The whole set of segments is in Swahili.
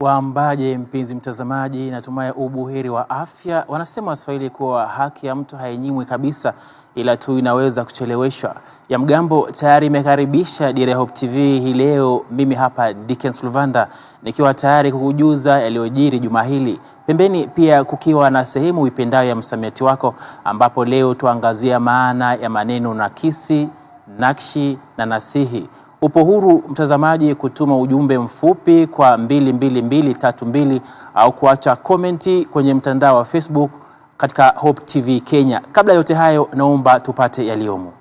Waambaje mpenzi mtazamaji, natumai ubuheri wa afya. Wanasema Waswahili kuwa haki ya mtu hainyimwi kabisa, ila tu inaweza kucheleweshwa. Ya mgambo tayari imekaribisha Dira Ya Hope TV hii leo. Mimi hapa Dickens Luvanda nikiwa tayari kukujuza yaliyojiri juma hili. Pembeni pia kukiwa na sehemu uipendayo ya msamiati wako, ambapo leo tuangazia maana ya maneno nakisi, nakshi na nasihi. Upo huru mtazamaji kutuma ujumbe mfupi kwa 22232 au kuacha komenti kwenye mtandao wa Facebook katika Hope TV Kenya. Kabla yote hayo, naomba tupate yaliyomo.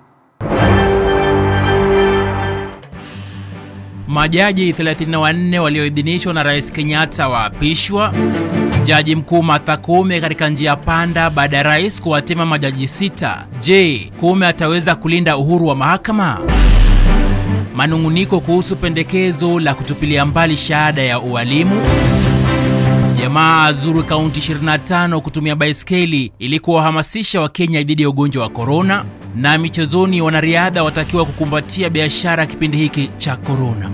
Majaji 34 walioidhinishwa na Rais Kenyatta waapishwa. Jaji mkuu Martha Koome katika njia panda baada ya rais kuwatema majaji 6. Je, Koome ataweza kulinda uhuru wa mahakama? Manunguniko kuhusu pendekezo la kutupilia mbali shahada ya ualimu. Jamaa azuru kaunti 25 kutumia baiskeli ili kuwahamasisha Wakenya dhidi ya ugonjwa wa corona. Na michezoni, wanariadha watakiwa kukumbatia biashara kipindi hiki cha corona.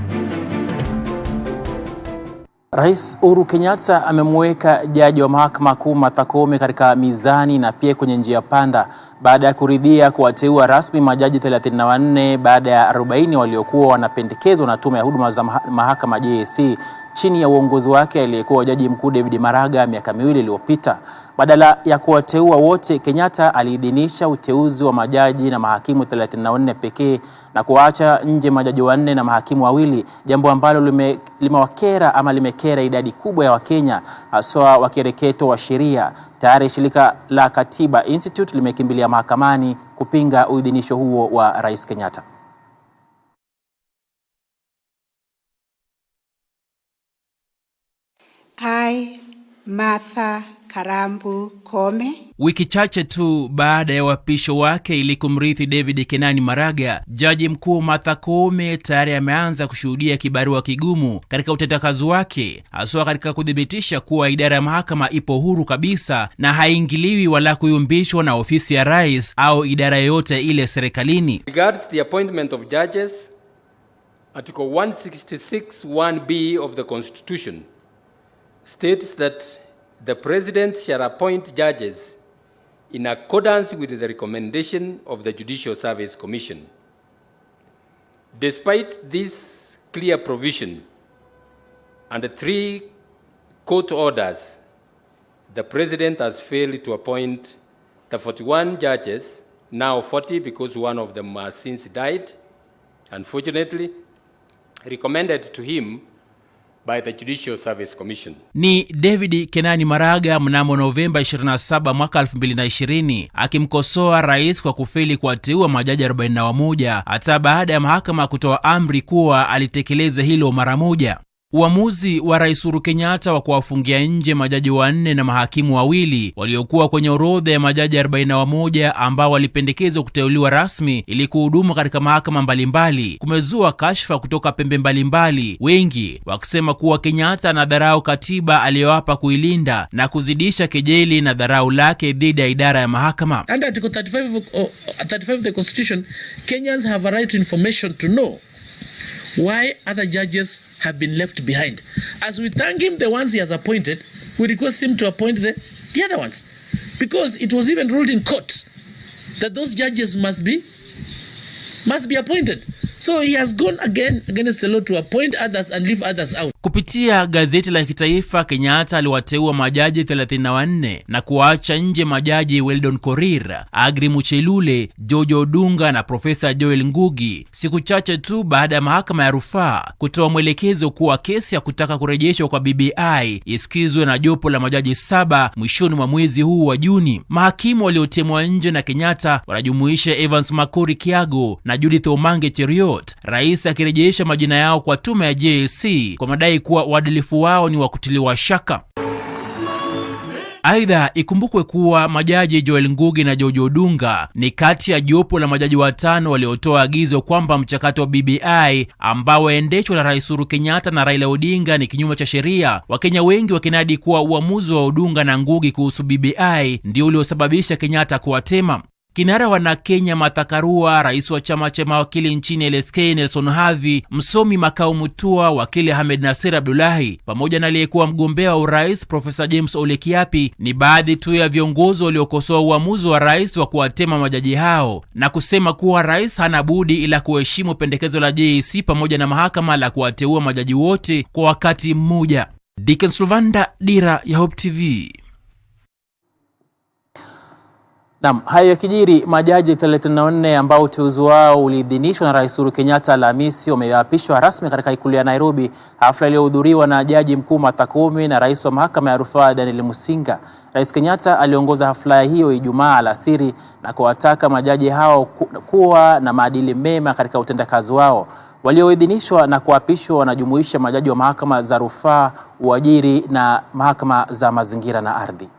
Rais Uhuru Kenyatta amemweka jaji wa mahakama kuu Martha Koome katika mizani na pia kwenye njia panda baada ya kuridhia kuwateua rasmi majaji 34 baada ya 40 waliokuwa wanapendekezwa na tume ya huduma za mahakama JSC chini ya uongozi wake aliyekuwa jaji mkuu David Maraga miaka miwili iliyopita. Badala ya kuwateua wote, Kenyatta aliidhinisha uteuzi wa majaji na mahakimu 34 pekee na kuacha nje majaji 4 na mahakimu 2, jambo ambalo limekera idadi kubwa ya Wakenya, haswa wakereketo wa sheria. Tayari shirika la Katiba Institute limekimbilia mahakamani kupinga uidhinisho huo wa Rais Kenyatta. I, Martha Karambu Koome. Wiki chache tu baada ya uapisho wake ili kumrithi David Kenani Maraga, jaji mkuu Martha Koome tayari ameanza kushuhudia kibarua kigumu katika utendakazi wake, haswa katika kudhibitisha kuwa idara ya mahakama ipo huru kabisa na haingiliwi wala kuyumbishwa na ofisi ya rais au idara yoyote ile serikalini. Regards the appointment of judges, Article 166(1)(b) of the Constitution states that the President shall appoint judges in accordance with the recommendation of the Judicial Service Commission. Despite this clear provision and the 3 court orders, the President has failed to appoint the 41 judges, now 40 because one of them has since died, unfortunately, recommended to him by the Judicial Service Commission. Ni David Kenani Maraga mnamo Novemba 27 mwaka 2020 akimkosoa rais kwa kufeli kuwateua majaji 41 hata baada ya mahakama kutoa amri kuwa alitekeleze hilo mara moja. Uamuzi wa Rais Uhuru Kenyatta wa kuwafungia nje majaji 4 na mahakimu 2 waliokuwa kwenye orodha ya majaji 41 ambao walipendekezwa kuteuliwa rasmi ili kuhudumu katika mahakama mbalimbali kumezua kashfa kutoka pembe mbalimbali, wengi wakisema kuwa Kenyatta anadharau katiba aliyoapa kuilinda na kuzidisha kejeli na dharau lake dhidi ya idara ya mahakama. Under Article 35 of the Constitution, Kenyans have a right to information to know why other judges have been left behind. As we thank him the ones he has appointed, we request him to appoint the other ones. Because it was even ruled in court that those judges must be appointed. So he has gone again against the law to appoint others and leave others out. Kupitia gazeti la kitaifa, Kenyatta aliwateua majaji 34 na kuacha nje majaji Weldon Korir, Agri Muchelule, George Odunga na Profesa Joel Ngugi, siku chache tu baada ya mahakama ya rufaa kutoa mwelekezo kuwa kesi ya kutaka kurejeshwa kwa BBI isikizwe na jopo la majaji 7 mwishoni mwa mwezi huu wa Juni. Mahakimu waliotemwa nje na Kenyatta wanajumuisha Evans Makori Kiago na Judith Omange Cheruiyot, rais akirejesha majina yao kwa tume ya JSC kwa madai kuwa uadilifu wao ni wa kutiliwa shaka. Aidha, ikumbukwe kuwa majaji Joel Ngugi na George Odunga ni kati ya jopo la majaji 5 waliotoa agizo kwamba mchakato wa BBI ambao waendeshwa na Rais Uhuru Kenyatta na Raila Odinga ni kinyume cha sheria. Wakenya wengi wakinadi kuwa uamuzi wa Odunga na Ngugi kuhusu BBI ndio uliosababisha Kenyatta kuwatema. Kinara wa Kenya Martha Karua, rais wa chama cha mawakili nchini LSK Nelson Havi, msomi Makau Mutua, wakili Ahmed Nasir Abdullahi, pamoja na aliyekuwa mgombea wa urais Profesa James Ole Kiapi ni baadhi tu ya viongozi waliokosoa uamuzi wa rais wa kuwatema majaji hao na kusema kuwa rais hana budi ila kuheshimu pendekezo la JSC pamoja na mahakama la kuwateua majaji wote kwa wakati mmoja. Dickens Luvanda, Dira Ya Hope TV. Naam, hayo yakijiri, majaji 34 ambao uteuzi wao uliidhinishwa na Rais Uhuru Kenyatta Alhamisi wameapishwa rasmi katika ikulu ya Nairobi, hafla iliyohudhuriwa na Jaji Mkuu Martha Koome na Rais wa Mahakama ya Rufaa Daniel Musinga. Rais Kenyatta aliongoza hafla hiyo Ijumaa alasiri na kuwataka majaji hao kuwa na maadili mema katika utendakazi wao. Walioidhinishwa na kuapishwa wanajumuisha majaji wa mahakama za rufaa, uajiri na mahakama za mazingira na ardhi.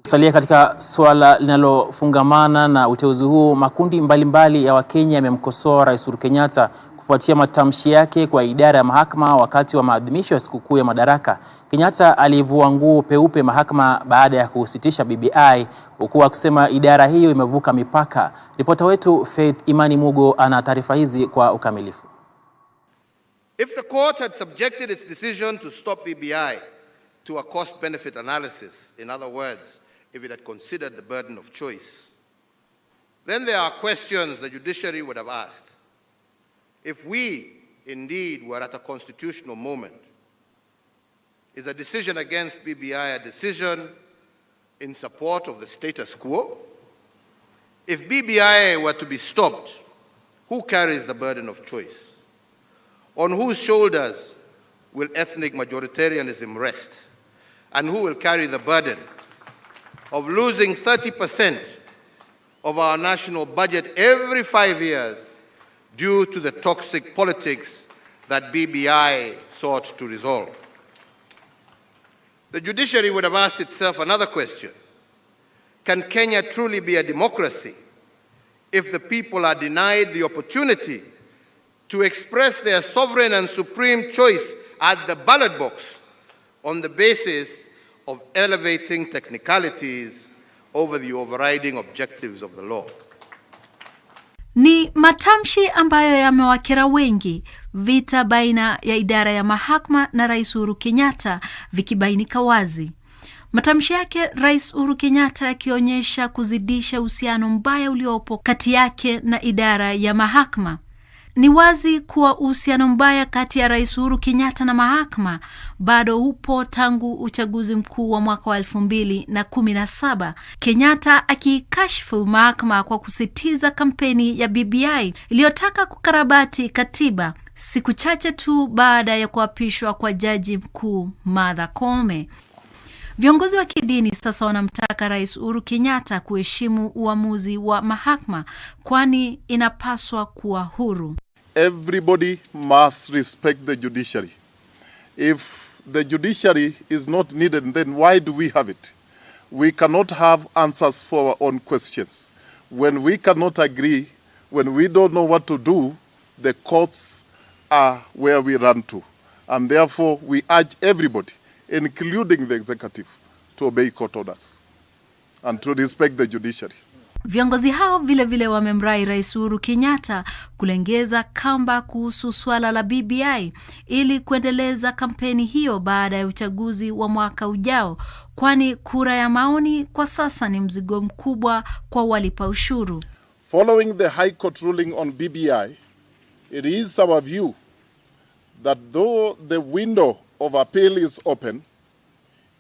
Kusalia katika swala linalofungamana na uteuzi huu, makundi mbalimbali ya Wakenya yamemkosoa Rais Uhuru Kenyatta kufuatia matamshi yake kwa idara ya mahakama wakati wa maadhimisho ya sikukuu ya Madaraka. Kenyatta alivua nguo peupe mahakama baada ya kusitisha BBI, huku akisema idara hiyo imevuka mipaka. Ripota wetu Faith Imani Mugo ana taarifa hizi kwa ukamilifu. If the court had subjected its decision to stop BBI to a cost-benefit analysis, in other words, if it had considered the burden of choice, then there are questions the judiciary would have asked. If we indeed were at a constitutional moment, is a decision against BBI a decision in support of the status quo? If BBI were to be stopped, who carries the burden of choice? On whose shoulders will ethnic majoritarianism rest? And who will carry the burden of losing 30% of our national budget every 5 years due to the toxic politics that BBI sought to resolve? The judiciary would have asked itself another question. Can Kenya truly be a democracy if the people are denied the opportunity to express their sovereign and supreme choice at the ballot box on the basis of elevating technicalities over the overriding objectives of the law? Ni matamshi ambayo yamewakera wengi, vita baina ya idara ya mahakama na Rais Uhuru Kenyatta vikibainika wazi. Matamshi yake Rais Uhuru Kenyatta yakionyesha kuzidisha uhusiano mbaya uliopo kati yake na idara ya mahakama. Ni wazi kuwa uhusiano mbaya kati ya Rais Uhuru Kenyatta na mahakama bado upo tangu uchaguzi mkuu wa mwaka wa 2017. Kenyatta akikashifu mahakama kwa kusitiza kampeni ya BBI iliyotaka kukarabati katiba, siku chache tu baada ya kuapishwa kwa Jaji Mkuu Martha Koome. Viongozi wa kidini sasa wanamtaka Rais Uhuru Kenyatta kuheshimu uamuzi wa mahakama, kwani inapaswa kuwa huru. Everybody must respect the judiciary. If the judiciary is not needed, then why do we have it? We cannot have answers for our own questions. When we cannot agree, when we don't know what to do, the courts are where we run to. And therefore, we urge everybody, including the executive, to obey court orders and to respect the judiciary. Viongozi hao vile vile wamemrai Rais Uhuru Kenyatta kulengeza kamba kuhusu swala la BBI ili kuendeleza kampeni hiyo baada ya uchaguzi wa mwaka ujao, kwani kura ya maoni kwa sasa ni mzigo mkubwa kwa walipa ushuru. Following the High Court ruling on BBI, it is our view that though the window of appeal is open,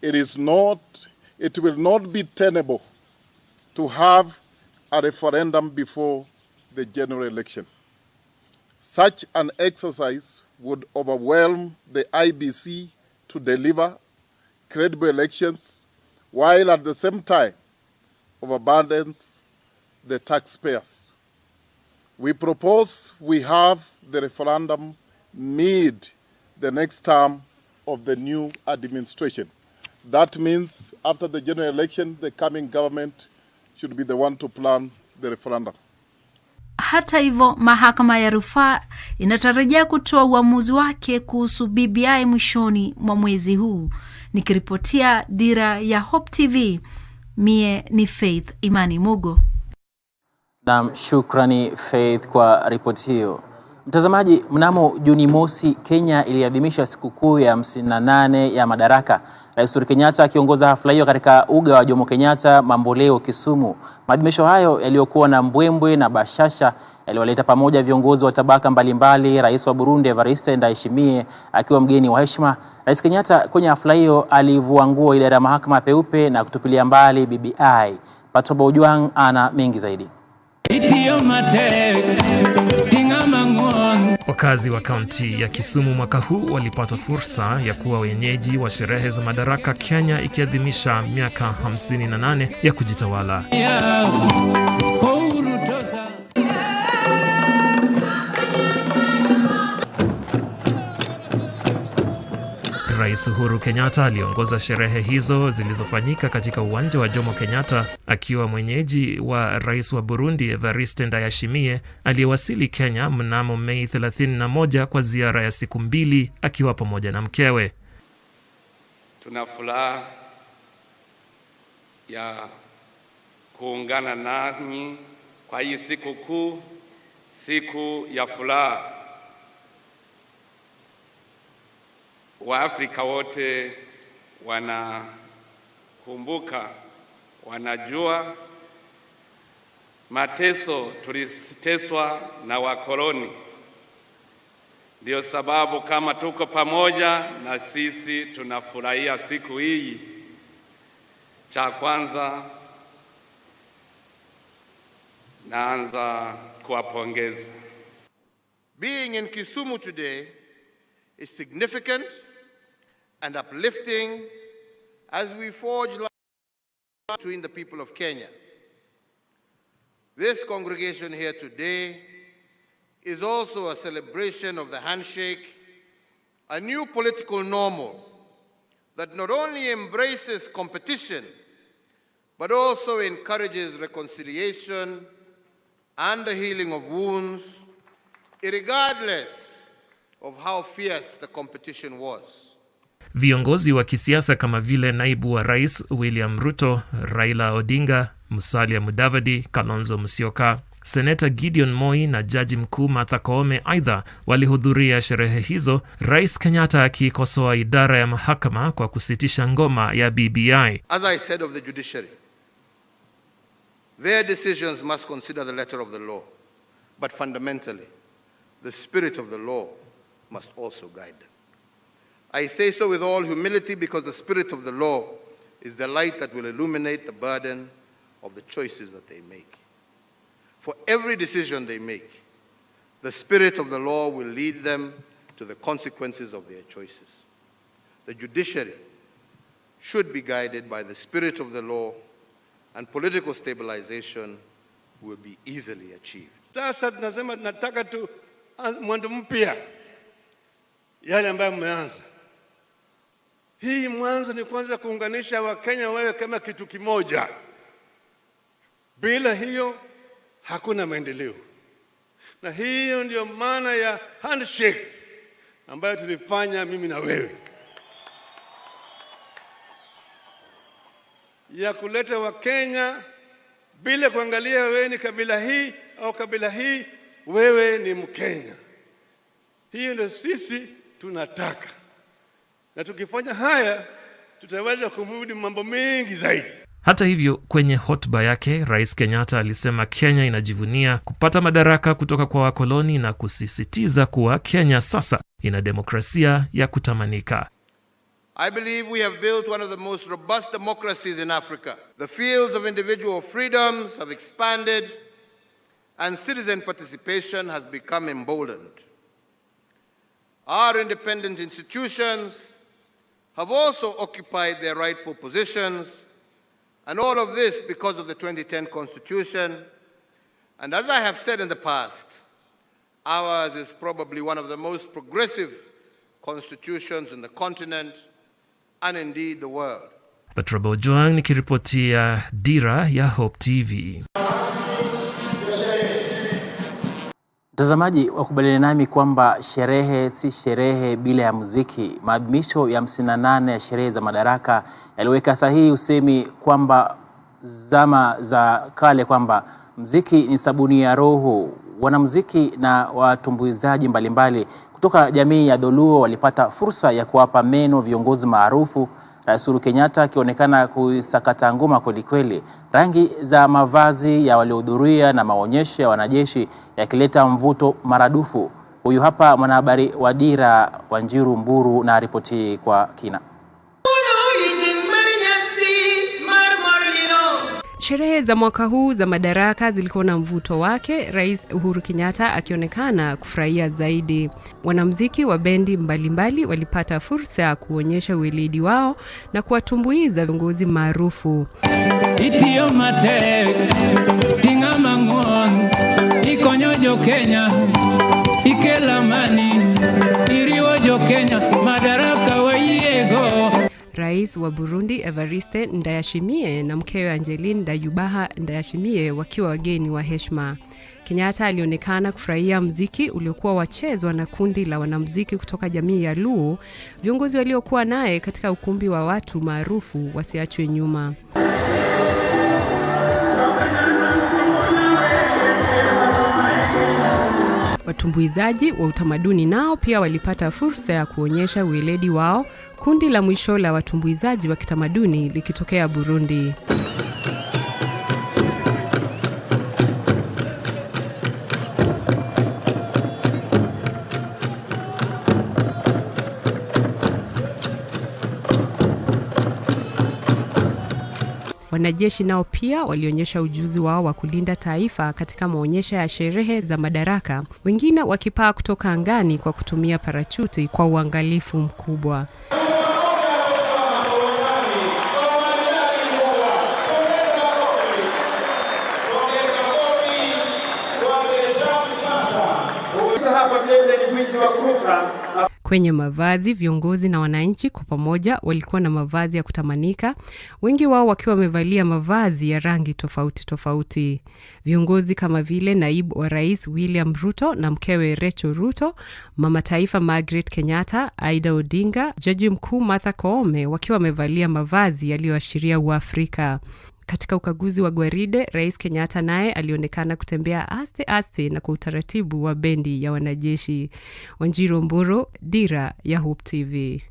it will not be tenable to have a referendum before the general election. Such an exercise would overwhelm the IBC to deliver credible elections, while at the same time overburdens the taxpayers. We propose we have the referendum mid the next term of the new administration. That means after the general election, the coming government should be the one to plan the referendum. Hata hivyo, mahakama ya rufaa inatarajia kutoa uamuzi wake kuhusu BBI mwishoni mwa mwezi huu. Nikiripotia Dira ya Hope TV, mie ni Faith Imani Mugo. Na shukrani Faith kwa ripoti hiyo. Mtazamaji, mnamo Juni mosi, Kenya iliadhimisha sikukuu ya 58 ya Madaraka. Rais Uhuru Kenyatta akiongoza hafla hiyo katika uga wa Jomo Kenyatta, Mamboleo, Kisumu. Maadhimisho hayo yaliyokuwa na mbwembwe na bashasha yaliwaleta pamoja viongozi wa tabaka mbalimbali. Rais wa Burundi Evariste Ndayishimiye akiwa mgeni wa heshima. Rais Kenyatta kwenye hafla hiyo alivua nguo idara ya mahakama peupe na kutupilia mbali BBI. Patoba Ojwang ana mengi zaidi. Wakazi wa kaunti ya Kisumu mwaka huu walipata fursa ya kuwa wenyeji wa sherehe za Madaraka, Kenya ikiadhimisha miaka 58 ya kujitawala. Rais Uhuru Kenyatta aliongoza sherehe hizo zilizofanyika katika uwanja wa Jomo Kenyatta akiwa mwenyeji wa Rais wa Burundi Evariste Ndayishimiye aliyewasili Kenya mnamo Mei 31 kwa ziara ya siku 2 akiwa pamoja na mkewe. Tuna furaha ya kuungana nanyi kwa hii siku kuu, siku ya furaha. Waafrika wote wanakumbuka, wanajua mateso tuliteswa na wakoloni. Ndio sababu kama tuko pamoja na sisi tunafurahia siku hii. Cha kwanza naanza kuwapongeza. Being in Kisumu today is significant and uplifting as we forge lines between the people of Kenya. This congregation here today is also a celebration of the handshake, a new political normal that not only embraces competition, but also encourages reconciliation and the healing of wounds, regardless of how fierce the competition was. Viongozi wa kisiasa kama vile naibu wa rais William Ruto, Raila Odinga, Musalia Mudavadi, Kalonzo Musyoka, Seneta Gideon Moi na Jaji Mkuu Martha Koome aidha walihudhuria sherehe hizo, Rais Kenyatta akikosoa idara ya mahakama kwa kusitisha ngoma ya BBI. As I said of the judiciary, their decisions must consider the letter of the law, but fundamentally, the spirit of the law must also guide them. I say so with all humility because the spirit of the law is the light that will illuminate the burden of the choices that they make. For every decision they make, the spirit of the law will lead them to the consequences of their choices. The judiciary should be guided by the spirit of the law, and political stabilization will be easily achieved. Sasa tunasema tunataka tu mwanzo mpya yale ambayo mmeanza. Hii mwanzo ni kwanza kuunganisha Wakenya wewe kama kitu kimoja. Bila hiyo hakuna maendeleo. Na hiyo ndio maana ya handshake ambayo tulifanya mimi na wewe. Ya kuleta Wakenya bila kuangalia wewe ni kabila hii au kabila hii, wewe ni Mkenya. Hiyo ndio sisi tunataka. Na tukifanya haya tutaweza kumudu mambo mengi zaidi. Hata hivyo, kwenye hotuba yake, Rais Kenyatta alisema Kenya inajivunia kupata madaraka kutoka kwa wakoloni na kusisitiza kuwa Kenya sasa ina demokrasia ya kutamanika. I believe we have built one of the most robust democracies in Africa. The fields of individual freedoms have expanded and citizen participation has become emboldened. Our independent institutions have also occupied their rightful positions, and all of this because of the 2010 Constitution. And as I have said in the past, ours is probably one of the most progressive constitutions in the continent and indeed the world. Patoba Ojwang nikiripotia Dira ya Hope TV. Mtazamaji, wakubaliana nami kwamba sherehe si sherehe bila ya muziki. Maadhimisho ya 58 ya sherehe za Madaraka yaliweka sahihi usemi kwamba zama za kale kwamba muziki ni sabuni ya roho. Wanamuziki na watumbuizaji mbalimbali kutoka jamii ya Dholuo walipata fursa ya kuwapa meno viongozi maarufu, Rais Uhuru Kenyatta akionekana kuisakata ngoma kwelikweli, rangi za mavazi ya waliohudhuria na maonyesho ya wanajeshi yakileta mvuto maradufu. Huyu hapa mwanahabari wa Dira Wanjiru Mburu na ripoti kwa kina. Sherehe za mwaka huu za Madaraka zilikuwa na mvuto wake, Rais Uhuru Kenyatta akionekana kufurahia zaidi. Wanamuziki wa bendi mbalimbali walipata fursa ya kuonyesha weledi wao na kuwatumbuiza viongozi maarufu. Itio mate, tinga mangon, ikonyojo Kenya, ikelamani, iriwojo Kenya, Madaraka weyego. Rais wa Burundi Evariste Ndayishimiye na mkewe Angeline Ndayubaha Ndayishimiye wakiwa wageni wa heshima. Kenyatta alionekana kufurahia muziki uliokuwa wachezwa na kundi la wanamuziki kutoka jamii ya Luo, viongozi waliokuwa naye katika ukumbi wa watu maarufu wasiachwe nyuma. Watumbuizaji wa utamaduni nao pia walipata fursa ya kuonyesha weledi wao, kundi la mwisho la watumbuizaji wa kitamaduni likitokea Burundi. Wanajeshi nao pia walionyesha ujuzi wao wa kulinda taifa katika maonyesho ya sherehe za Madaraka, wengine wakipaa kutoka angani kwa kutumia parachuti kwa uangalifu mkubwa. Kwenye mavazi, viongozi na wananchi kwa pamoja walikuwa na mavazi ya kutamanika, wengi wao wakiwa wamevalia mavazi ya rangi tofauti tofauti. Viongozi kama vile naibu wa rais William Ruto na mkewe Rachel Ruto, mama taifa Margaret Kenyatta, Aida Odinga, jaji mkuu Martha Koome wakiwa wamevalia mavazi yaliyoashiria Uafrika. Katika ukaguzi wa gwaride, Rais Kenyatta naye alionekana kutembea aste aste na kwa utaratibu wa bendi ya wanajeshi. Wanjiru Mburu, Dira Ya Hope TV.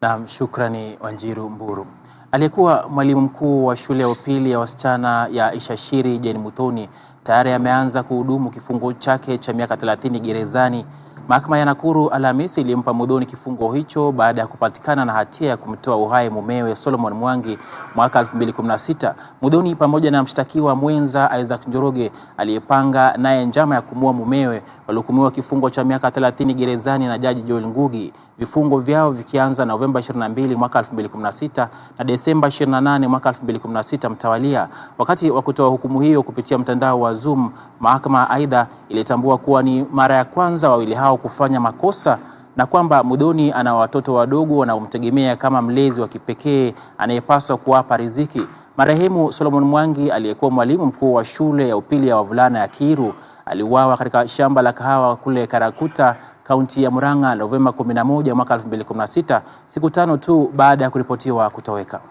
Naam, shukrani Wanjiru Mburu. Aliyekuwa mwalimu mkuu wa shule ya upili ya wasichana ya Ishashiri Jane Muthoni tayari ameanza kuhudumu kifungo chake cha miaka 30 gerezani. Mahakama ya Nakuru Alhamisi ilimpa Muthoni kifungo hicho baada ya kupatikana na hatia ya kumtoa uhai mumewe Solomon Mwangi mwaka 2016. Muthoni pamoja na mshtakiwa mwenza Isaac Njoroge aliyepanga naye njama ya kumua mumewe walihukumiwa kifungo cha miaka 30 gerezani na Jaji Joel Ngugi. Vifungo vyao vikianza Novemba 22 mwaka 2016 na Desemba 28 mwaka 2016 mtawalia. Wakati wa kutoa hukumu hiyo kupitia mtandao wa Zoom, mahakama aidha ilitambua kuwa ni mara ya kwanza wawili hao kufanya makosa na kwamba Muthoni ana watoto wadogo wanaomtegemea kama mlezi wa kipekee anayepaswa kuwapa riziki. Marehemu Solomon Mwangi aliyekuwa mwalimu mkuu wa shule ya upili ya wavulana ya Kiru aliuawa katika shamba la kahawa kule Karakuta, kaunti ya Murang'a Novemba 11 mwaka 2016, siku 5 tu baada ya kuripotiwa kutoweka.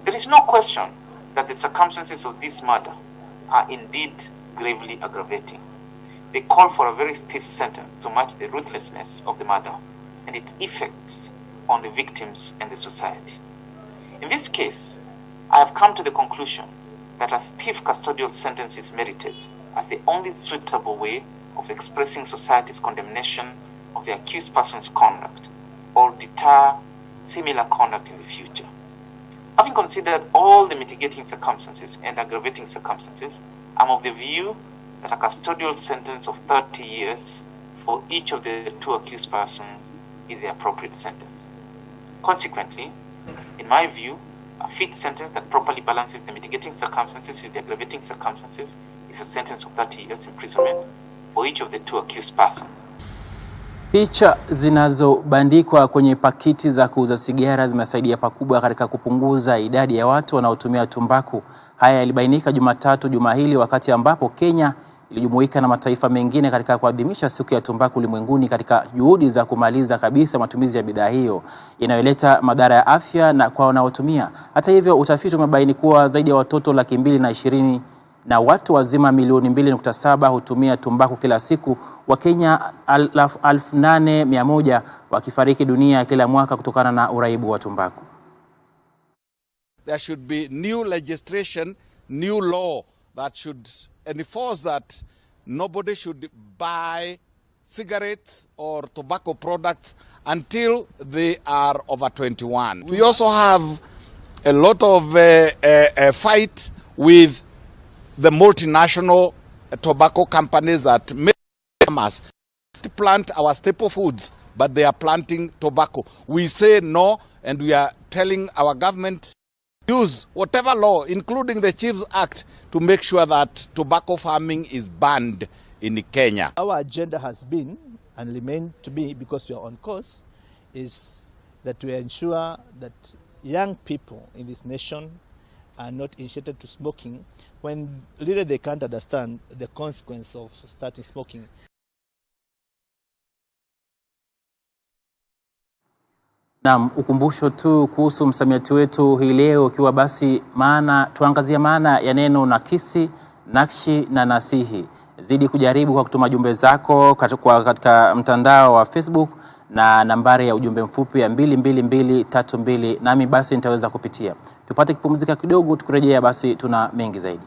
There is no question that the circumstances of this murder are indeed gravely aggravating. They call for a very stiff sentence to match the ruthlessness of the murder and its effects on the victims and the society. In this case, I have come to the conclusion that a stiff custodial sentence is merited as the only suitable way of expressing society's condemnation of the accused person's conduct or deter similar conduct in the future. Having considered all the mitigating circumstances and aggravating circumstances, I'm of the view that a custodial sentence of 30 years for each of the two accused persons is the appropriate sentence. Consequently, in my view, a fit sentence that properly balances the mitigating circumstances with the aggravating circumstances is a sentence of 30 years imprisonment for each of the two accused persons. Picha zinazobandikwa kwenye pakiti za kuuza sigara zimesaidia pakubwa katika kupunguza idadi ya watu wanaotumia tumbaku. Haya yalibainika Jumatatu juma hili wakati ambapo Kenya ilijumuika na mataifa mengine katika kuadhimisha siku ya tumbaku ulimwenguni katika juhudi za kumaliza kabisa matumizi ya bidhaa hiyo inayoleta madhara ya afya na kwa wanaotumia. Hata hivyo, utafiti umebaini kuwa zaidi ya watoto 220,000 na watu wazima milioni 2.7 hutumia tumbaku kila siku. Wakenya 8,100 wakifariki dunia kila mwaka kutokana na uraibu wa tumbaku. There should be new legislation, new law that should enforce that nobody should buy cigarettes or tobacco products until they are over 21. We also have a lot of fight with the multinational tobacco companies that make farmers plant our staple foods, but they are planting tobacco. We say no, and we are telling our government use whatever law, including the Chiefs Act, to make sure that tobacco farming is banned in Kenya. Our agenda has been and remain to be, because we are on course, is that we ensure that young people in this nation are not initiated to smoking when really they can't understand the consequence of starting smoking. Naam, ukumbusho tu kuhusu msamiati wetu hii leo, ukiwa basi tuangazia maana ya neno nakisi, nakshi na nasihi. Zidi kujaribu kwa kutuma jumbe zako katika mtandao wa Facebook na nambari ya ujumbe mfupi ya 22232, nami basi nitaweza kupitia. Tupate kupumzika kidogo, tukurejea basi tuna mengi zaidi.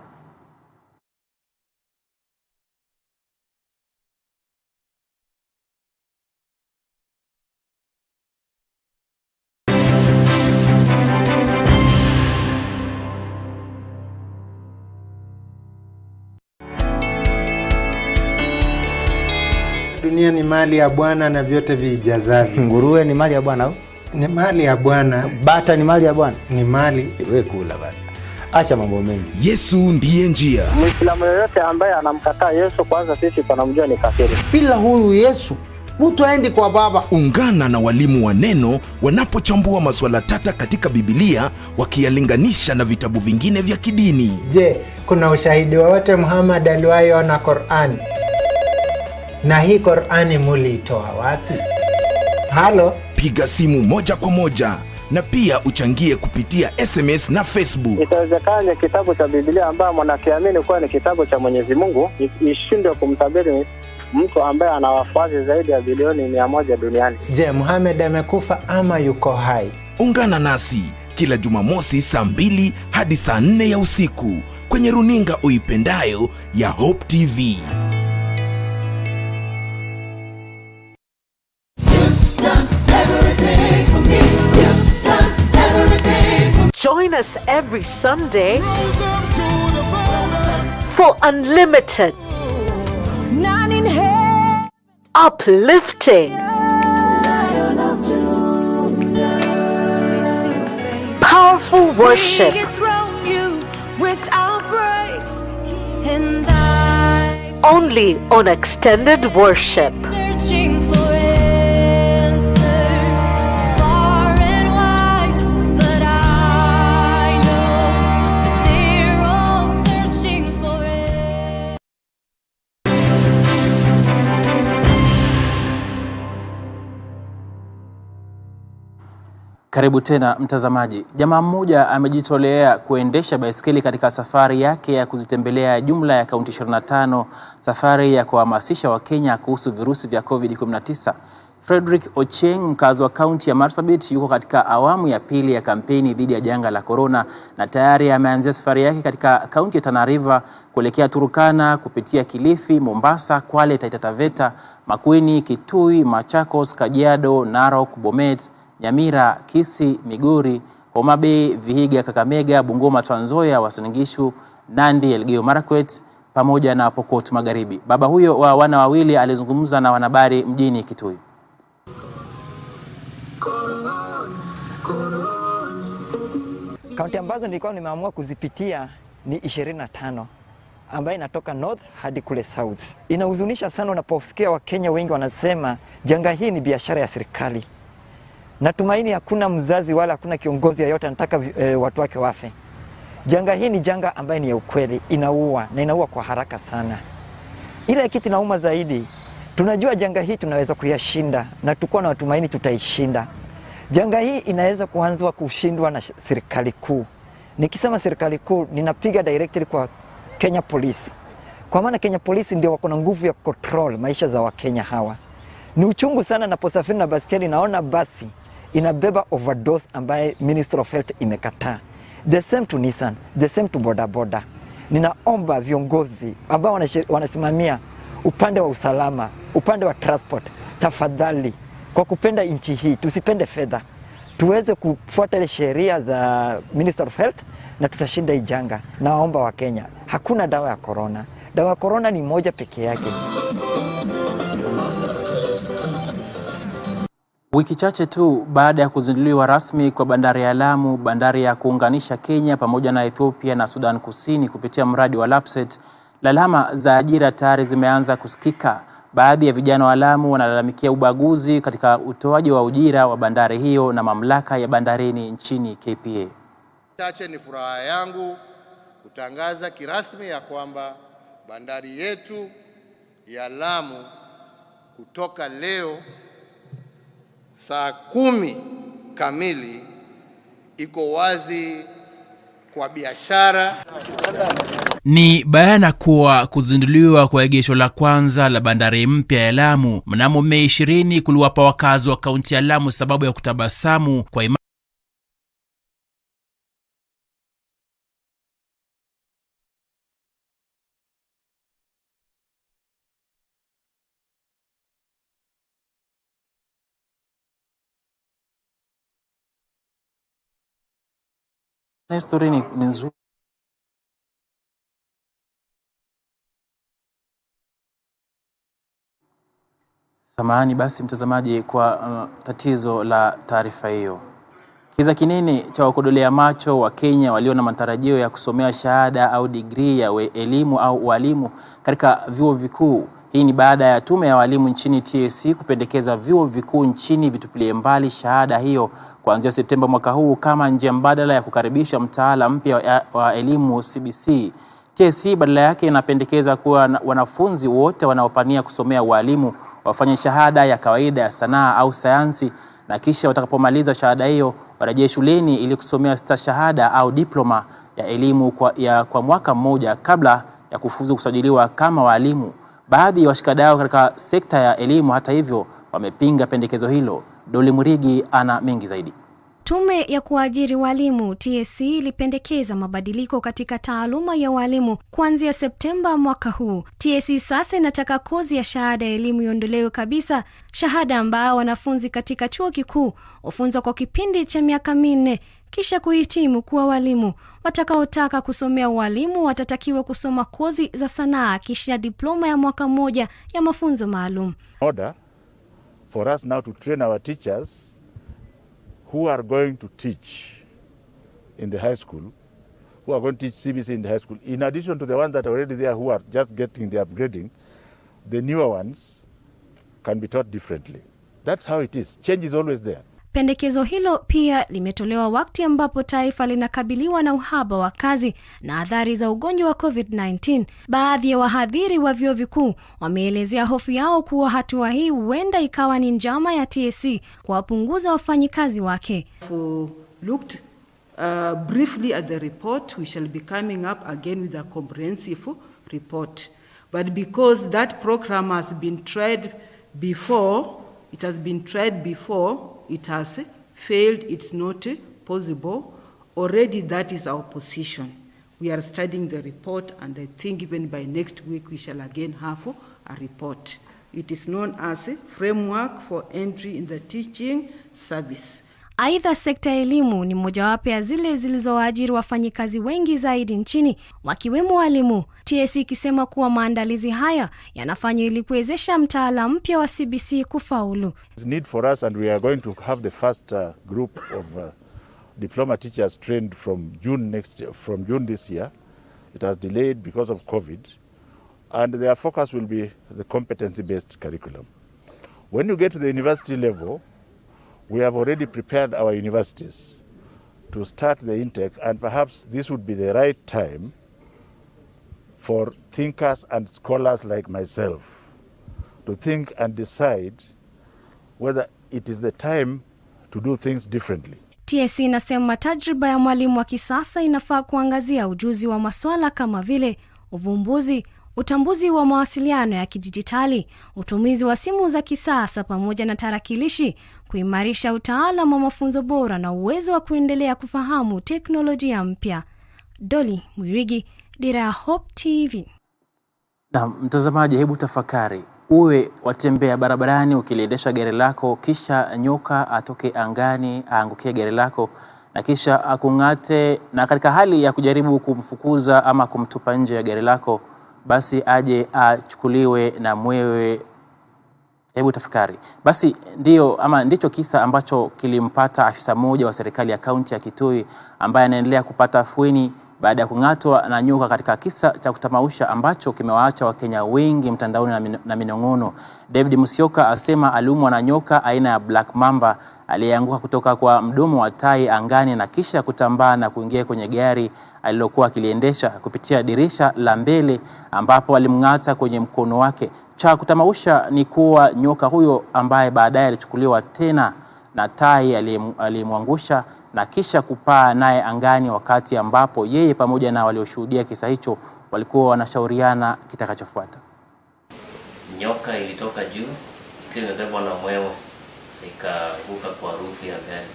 Dunia ni mali ya Bwana na vyote vijazavyo. Nguruwe ni mali ya Bwana au? Ni mali ya Bwana. Bata ni mali ya Bwana? Ni mali. Wewe kula basi. Acha mambo mengi. Yesu ndiye njia. Muislamu yoyote ambaye anamkataa Yesu, kwanza sisi tunamjua ni kafiri. Bila huyu Yesu, mtu aendi kwa Baba. Ungana na walimu wa neno wanapochambua masuala tata katika Biblia, wakiyalinganisha na vitabu vingine vya kidini. Je, kuna ushahidi wowote Muhammad aliwahi na Qur'ani? Na hii Qur'ani muliitoa wapi? Halo? Piga simu moja kwa moja na pia uchangie kupitia SMS na Facebook. Itawezekana kitabu cha Biblia ambaye mwanakiamini kuwa ni kitabu cha Mwenyezi Mungu ishindwe kumtabiri mtu ambaye ana wafuasi zaidi ya bilioni 100 duniani? Je, Muhammad amekufa ama yuko hai? Ungana nasi kila Jumamosi saa 2 hadi saa 4 ya usiku kwenye runinga uipendayo ya Hope TV. Join us every Sunday for unlimited, uplifting, powerful worship, only on Extended Worship. Karibu tena mtazamaji. Jamaa mmoja amejitolea kuendesha baiskeli katika safari yake ya kuzitembelea jumla ya kaunti 25, safari ya kuhamasisha Wakenya kuhusu virusi vya COVID-19. Frederick Ocheng, mkazi wa kaunti ya Marsabit, yuko katika awamu ya pili ya kampeni dhidi ya janga la corona na tayari ameanzia safari yake katika kaunti ya Tana River kuelekea Turkana kupitia Kilifi, Mombasa, Kwale, Taita Taveta, Makueni, Kitui, Machakos, Kajiado, Narok, Bomet, Nyamira, Kisii, Migori, Homa Bay, Vihiga, Kakamega, Bungoma, Trans Nzoia, Uasin Gishu, Nandi, Elgeyo Marakwet pamoja na Pokot Magharibi. Baba huyo wa wana wawili alizungumza na wanahabari mjini Kitui. Kaunti ambazo nilikuwa nimeamua kuzipitia ni 25. ambayo inatoka north hadi kule south. Inahuzunisha sana unaposikia Wakenya wengi wanasema janga hii ni biashara ya serikali. Natumaini hakuna mzazi wala hakuna kiongozi yeyote anataka watu wake wafe. Janga hii ni janga ambayo ni ya ukweli, inaua na inaua kwa haraka sana. Ile kitu inauma zaidi, tunajua janga hii tunaweza kuyashinda na tuko na matumaini tutaishinda. Janga hii inaweza kuanzwa kushindwa na serikali kuu. Nikisema serikali kuu, ninapiga directly kwa Kenya Police. Kwa maana Kenya Police ndio wako na nguvu ya control maisha za Wakenya hawa. Ni uchungu sana naposafiri na baskeli naona basi inabeba overdose ambaye Minister of Health imekataa. The same to Nissan, the same to boda boda. Ninaomba viongozi ambao wanasimamia upande wa usalama, upande wa transport, tafadhali kwa kupenda nchi hii, tusipende fedha. Tuweze kufuata ile sheria za Minister of Health na tutashinda hii janga. Naomba wa Kenya, hakuna dawa ya corona. Dawa ya corona ni moja pekee yake. Wiki chache tu baada ya kuzinduliwa rasmi kwa bandari ya Lamu, bandari ya kuunganisha Kenya pamoja na Ethiopia na Sudan Kusini kupitia mradi wa Lapset, lalama za ajira tayari zimeanza kusikika. Baadhi ya vijana wa Lamu wanalalamikia ubaguzi katika utoaji wa ujira wa bandari hiyo na mamlaka ya bandarini nchini KPA. Chache ni furaha yangu kutangaza kirasmi ya kwamba bandari yetu ya Lamu kutoka leo saa 10 kamili iko wazi kwa biashara. Ni bayana kuwa kuzinduliwa kwa egesho la kwanza la bandari mpya ya Lamu mnamo Mei 20 kuliwapa wakazi wa kaunti ya Lamu sababu ya kutabasamu kwa historia ni nzuri. Samahani basi mtazamaji kwa tatizo la taarifa hiyo. Kiza kinene cha wakodolea macho wa Kenya walio na matarajio ya kusomea shahada au degree ya elimu au ualimu katika vyuo vikuu. Hii ni baada ya tume ya walimu nchini TSC kupendekeza vyuo vikuu nchini vitupilie mbali shahada hiyo kuanzia Septemba mwaka huu kama njia mbadala ya kukaribisha mtaala mpya wa elimu CBC. TSC badala yake inapendekeza kuwa wanafunzi wote wanaopania kusomea ualimu wafanye shahada ya kawaida ya sanaa au sayansi na kisha watakapomaliza shahada hiyo warejee shuleni ili kusomea stashahada au diploma ya elimu kwa mwaka mmoja kabla ya kufuzu kusajiliwa kama walimu. Baadhi ya washikadau katika sekta ya elimu hata hivyo wamepinga pendekezo hilo. Doli Murigi ana mengi zaidi. Tume ya kuajiri walimu TSC ilipendekeza mabadiliko katika taaluma ya walimu kuanzia Septemba mwaka huu. TSC sasa inataka kozi ya shahada ya elimu iondolewe kabisa, shahada ambayo wanafunzi katika chuo kikuu hufunzwa kwa kipindi cha miaka 4 kisha kuhitimu kuwa walimu. Watakaotaka kusomea walimu watatakiwa kusoma kozi za sanaa kisha diploma ya mwaka mmoja ya mafunzo maalum. Order for us now to train our teachers who are going to teach in the high school, who are going to teach CBC in the high school, in addition to the ones that are already there who are just getting the upgrading, the newer ones can be taught differently. That's how it is. Change is always there. Pendekezo hilo pia limetolewa wakati ambapo taifa linakabiliwa na uhaba wa kazi na athari za ugonjwa wa COVID-19. Baadhi ya wahadhiri wa vyuo vikuu wameelezea hofu yao kuwa hatua hii huenda ikawa ni njama ya TSC kuwapunguza wafanyikazi wake. Looked briefly at the report, we shall be coming up again with a comprehensive report. But because that program has been tried before, it has failed, it's not possible. Already that is our position. We are studying the report and I think even by next week we shall again have a report. It is known as a framework for entry in the teaching service. Aidha, sekta ya elimu ni mojawapo ya zile zilizowaajiri wafanyikazi wengi zaidi nchini, wakiwemo walimu. TSC ikisema kuwa maandalizi haya yanafanywa ili kuwezesha mtaala mpya wa CBC kufaulu. Need for us, and we are going to have the first group of diploma teachers trained from June this year, It has delayed because of COVID, and their focus will be the competency-based curriculum. When you get to the university level, we have already prepared our universities to start the intake, and perhaps this would be the right time for thinkers and scholars like myself to think and decide whether it is the time to do things differently. TSC inasema tajriba ya mwalimu wa kisasa inafaa kuangazia ujuzi wa masuala kama vile uvumbuzi, utambuzi wa mawasiliano ya kidijitali, utumizi wa simu za kisasa pamoja na tarakilishi, kuimarisha utaalamu wa mafunzo bora na uwezo wa kuendelea kufahamu teknolojia mpya. Dolly Mwirigi, Dira Ya Hope TV. Na mtazamaji, hebu tafakari. Uwe watembea barabarani ukiliendesha gari lako, kisha nyoka atoke angani aangukie gari lako na kisha akung'ate, na katika hali ya kujaribu kumfukuza ama kumtupa nje ya gari lako, basi aje achukuliwe na mwewe. Hebu tafakari. Basi ndicho kisa ambacho kilimpata afisa mmoja wa serikali ya kaunti ya Kitui ambaye anaendelea kupata afueni baada ya kung'atwa na nyoka katika kisa cha kutamausha ambacho kimewaacha Wakenya wengi mtandaoni na minong'ono. David Musyoka asema aliumwa na nyoka aina ya Black Mamba aliyeanguka kutoka kwa mdomo wa tai angani na kisha kutambaa na kuingia kwenye gari alilokuwa akiliendesha kupitia dirisha la mbele, ambapo alimng'ata kwenye mkono wake. Cha kutamausha ni kuwa nyoka huyo ambaye baadaye alichukuliwa tena na tai aliyemwangusha na kisha kupaa naye angani, wakati ambapo yeye pamoja na walioshuhudia kisa hicho walikuwa wanashauriana kitakachofuata. Nyoka ilitoka juu ikiwa imebebwa na mwewe ikaanguka kwa rufu ya gari.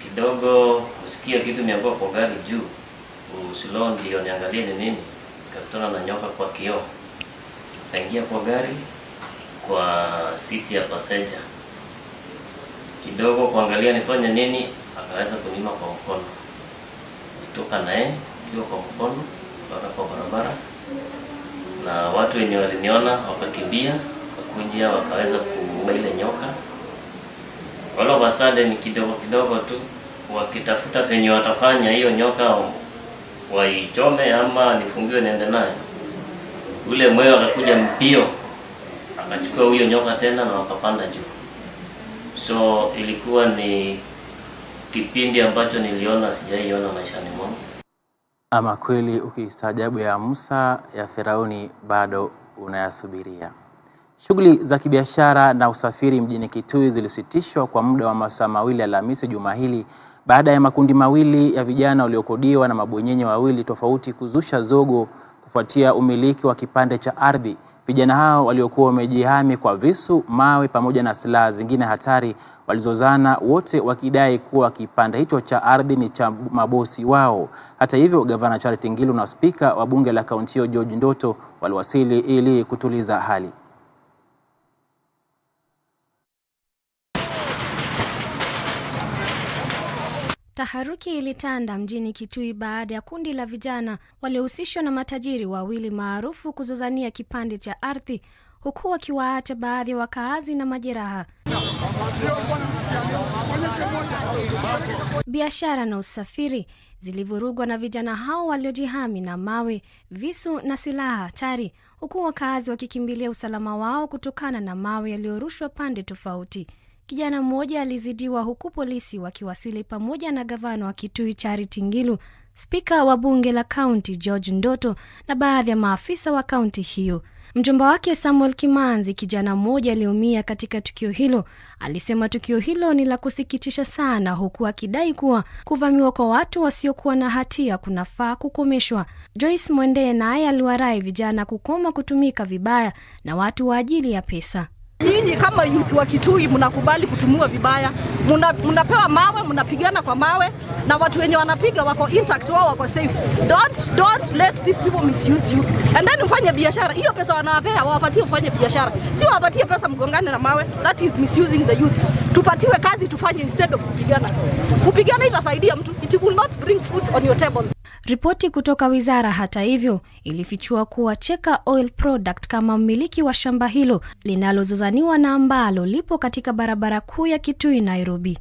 Kidogo usikia kitu imeanguka kwa gari juu, usiloo ndio niangalie ni nini, ikakutana na nyoka kwa kioo. Kaingia kwa gari kwa siti ya passenger. Kidogo kuangalia nifanye nini, akaweza kunima kwa mkono. Nitoka naye kiwa kwa mkono mpaka kwa barabara, na watu wenye waliniona wakakimbia wakakuja wakaweza kuua ile nyoka. Wala basade ni kidogo tu wakitafuta venye watafanya hiyo nyoka waichome ama nifungiwe niende naye. Ule mwewe akakuja mbio akachukua huyo nyoka tena na wakapanda juu. So ilikuwa ni kipindi ambacho niliona sijaiona maishani mwangu. Ama kweli ukistaajabu ya Musa ya Firauni bado unayasubiria. Shughuli za kibiashara na usafiri mjini Kitui zilisitishwa kwa muda wa masaa mawili Alhamisi juma hili baada ya makundi mawili ya vijana waliokodiwa na mabwenyenye wawili tofauti kuzusha zogo kufuatia umiliki wa kipande cha ardhi. Vijana hao waliokuwa wamejihami kwa visu, mawe pamoja na silaha zingine hatari walizozana, wote wakidai kuwa kipande hicho cha ardhi ni cha mabosi wao. Hata hivyo, Gavana Charity Ngilu na Spika wa bunge la kaunti hiyo George Ndoto waliwasili ili kutuliza hali. Taharuki ilitanda mjini Kitui baada ya kundi la vijana waliohusishwa na matajiri wawili maarufu kuzozania kipande cha ardhi, huku wakiwaacha baadhi ya wakaazi na majeraha. Biashara na usafiri zilivurugwa na vijana hao waliojihami na mawe, visu na silaha hatari, huku wakaazi wakikimbilia usalama wao kutokana na mawe yaliyorushwa pande tofauti. Kijana mmoja alizidiwa huku polisi wakiwasili pamoja na gavana wa Kitui Charity Ngilu, spika wa bunge la kaunti George Ndoto na baadhi ya maafisa wa kaunti hiyo. Mjomba wake Samuel Kimanzi, kijana mmoja aliumia katika tukio hilo, alisema tukio hilo ni la kusikitisha sana, huku akidai kuwa kuvamiwa kwa watu wasiokuwa na hatia kunafaa kukomeshwa. Joyce Mwende naye aliwarai vijana kukoma kutumika vibaya na watu wa ajili ya pesa. Nyinyi kama youth wa Kitui mnakubali kutumiwa vibaya, mnapewa mawe, mnapigana kwa mawe, na watu wenye wanapiga wako intact, wao wako safe. Don't let these people misuse you. And then mfanye biashara, hiyo pesa wanawapea wawapatie ufanye biashara, si wapatie pesa mgongane na mawe. That is misusing the youth. Tupatiwe kazi tufanye instead of kupigana. Kupigana itasaidia mtu, it will not bring food on your table. Ripoti kutoka wizara hata hivyo ilifichua kuwa Cheka Oil Product kama mmiliki wa shamba hilo linalozozaniwa na ambalo lipo katika barabara kuu ya Kitui Nairobi.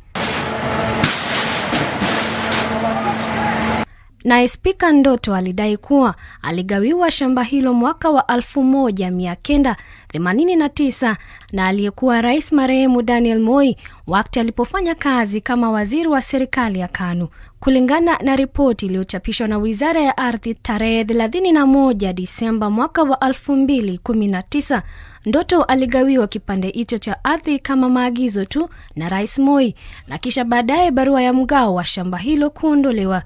Naye Spika Ndoto alidai kuwa aligawiwa shamba hilo mwaka wa 1989 na aliyekuwa rais marehemu Daniel Moi wakati alipofanya kazi kama waziri wa serikali ya KANU. Kulingana na ripoti iliyochapishwa na Wizara ya Ardhi tarehe 31 Disemba mwaka wa 2019, Ndoto aligawiwa kipande hicho cha ardhi kama maagizo tu na Rais Moi, na kisha baadaye barua ya mgao wa shamba hilo kuondolewa.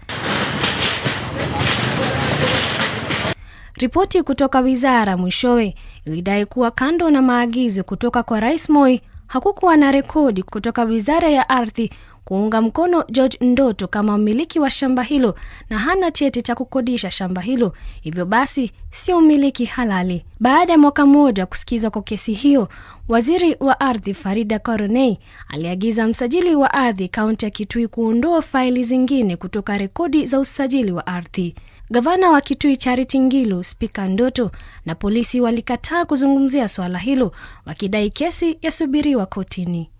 Ripoti kutoka wizara mwishowe ilidai kuwa kando na maagizo kutoka kwa Rais Moi, hakukuwa na rekodi kutoka Wizara ya Ardhi kuunga mkono George Ndoto kama mmiliki wa shamba hilo, na hana cheti cha kukodisha shamba hilo, hivyo basi sio umiliki halali. Baada ya mwaka mmoja kusikizwa kwa kesi hiyo, Waziri wa Ardhi Farida Koronei aliagiza msajili wa ardhi kaunti ya Kitui kuondoa faili zingine kutoka rekodi za usajili wa ardhi. Gavana wa Kitui Charity Ngilu, Spika Ndoto na polisi walikataa kuzungumzia swala hilo, wakidai kesi yasubiriwa kotini.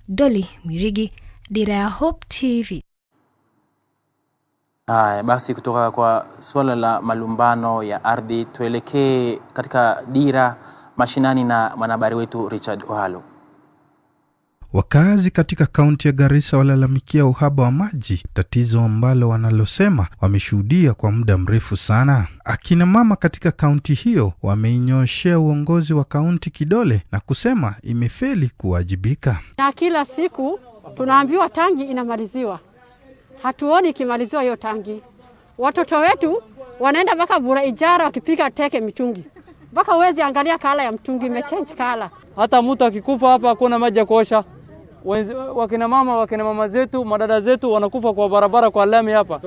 Dolly Mirigi, Dira Ya Hope TV. Basi kutoka kwa swala la malumbano ya ardhi tuelekee katika dira mashinani na mwanahabari wetu Richard Ohalo. Wakazi katika kaunti ya Garissa walalamikia uhaba wa maji, tatizo ambalo wanalosema wameshuhudia kwa muda mrefu sana. Akina mama katika kaunti hiyo wameinyoshea uongozi wa kaunti kidole na kusema imefeli kuwajibika. Na kila siku tunaambiwa tangi inamaliziwa. Hatuoni ikimaliziwa hiyo tangi. Watoto wetu wanaenda mpaka bura ijara wakipiga teke mitungi. Mpaka uwezi angalia kala ya mtungi imechange kala. Hata mtu akikufa hapa hakuna maji ya kuosha. Wakina mama zetu, madada zetu wanakufa kwa barabara kwa lami hapa.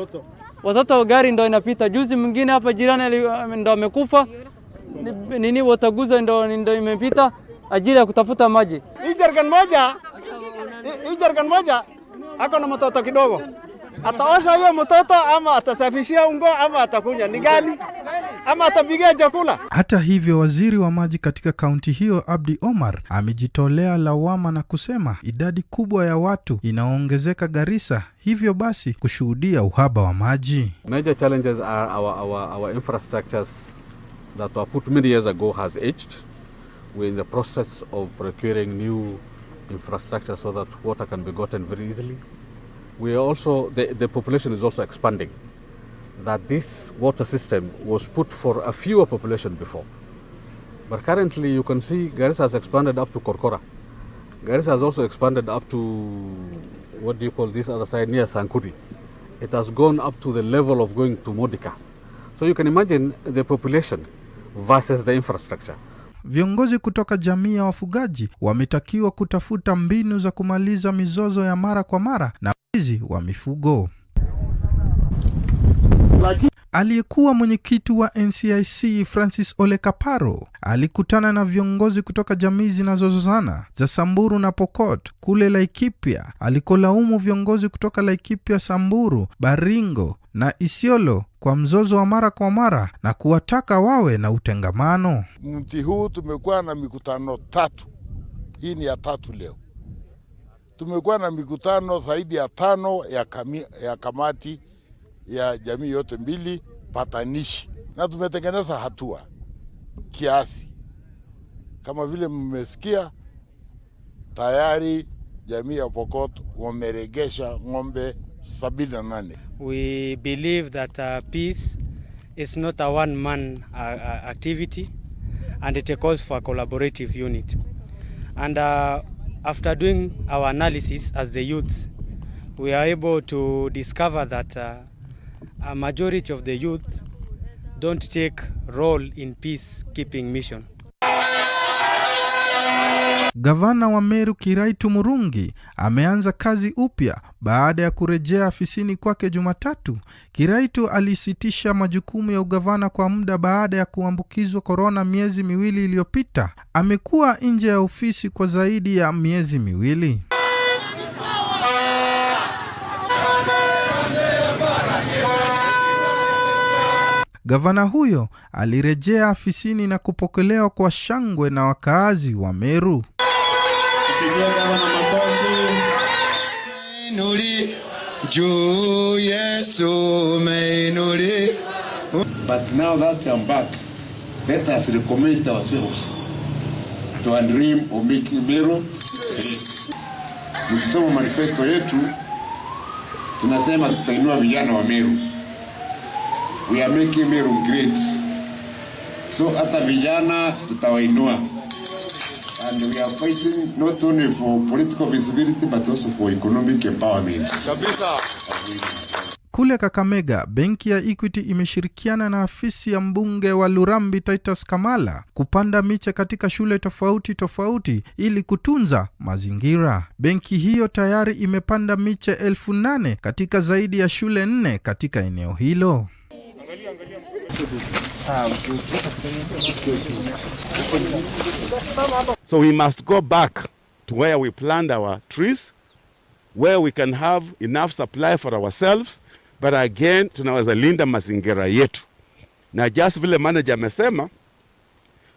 Watoto gari ndo inapita. Juzi mwingine hapa jirani ndo amekufa. Wataguza ndo imepita ajili ya kutafuta maji. Hii jargan moja ako na mtoto kidogo. Ataosha hiyo mtoto ama atasafishia ungo ama atakunya ni gani? Ama atapigia chakula. Hata hivyo, waziri wa maji katika kaunti hiyo Abdi Omar amejitolea lawama na kusema idadi kubwa ya watu inaongezeka Garissa, hivyo basi kushuhudia uhaba wa maji. Major challenges are our infrastructures that were put many years ago has aged. We're in the process of procuring new infrastructure so that water can be gotten very easily. We are also the population is also expanding. That this water system was put for a fewer population before. But currently you can see Garissa has expanded up to Korkora. Garissa has also expanded up to, what do you call this other side, near Sankuri. It has gone up to the level of going to Modika. So you can imagine the population versus the infrastructure. Viongozi kutoka jamii ya wafugaji wametakiwa kutafuta mbinu za kumaliza mizozo ya mara kwa mara na wizi wa mifugo. Aliyekuwa mwenyekiti wa NCIC Francis Ole Kaparo alikutana na viongozi kutoka jamii zinazozozana za Samburu na Pokot kule Laikipia. Alikolaumu viongozi kutoka Laikipia, Samburu, Baringo na Isiolo kwa mzozo wa mara kwa mara na kuwataka wawe na utengamano. Mti huu tumekuwa na mikutano 3. Hii ni ya 3 leo. Tumekuwa na mikutano zaidi ya 5 ya kamati ya jamii yote mbili patanishi, na tumetengeneza hatua kiasi. Kama vile mmesikia, tayari jamii ya Pokot wameregesha ng'ombe 78. We believe that peace is not a one-man activity, and it calls for a collaborative unit. And after doing our analysis as the youth, we are able to discover that a majority of the youth don't take role in peacekeeping mission. Gavana wa Meru Kiraitu Murungi ameanza kazi upya baada ya kurejea afisini kwake Jumatatu. Kiraitu alisitisha majukumu ya ugavana kwa muda baada ya kuambukizwa korona miezi 2 iliyopita. Amekuwa nje ya ofisi kwa zaidi ya miezi 2. Gavana huyo alirejea afisini na kupokelewa kwa shangwe na wakaazi wa Meru. juu Yesu umeinuliwa. But now that I'm back, let us recommit ourselves to a dream of making Meru great. Mkisoma manifesto yetu, tunasema tutainua vijana wa Meru. We are making Meru great. So hata vijana tutawainua. And we are fighting not only for political visibility but also for economic empowerment. Kule Kakamega, benki ya Equity imeshirikiana na afisi ya mbunge wa Lurambi Titus Kamala kupanda miche katika shule tofauti tofauti ili kutunza mazingira. Benki hiyo tayari imepanda miche 8,000 katika zaidi ya shule 4 katika eneo hilo. So we must go back to where we plant our trees, where we can have enough supply for ourselves, but again tunaweza linda mazingira yetu. Na just vile manager amesema,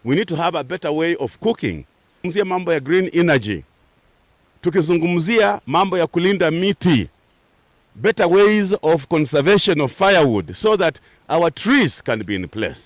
we need to have a better way of cooking. Tukizungumzia mambo ya green energy, tukizungumzia mambo ya kulinda miti, better ways of conservation of firewood so that our trees can be in place.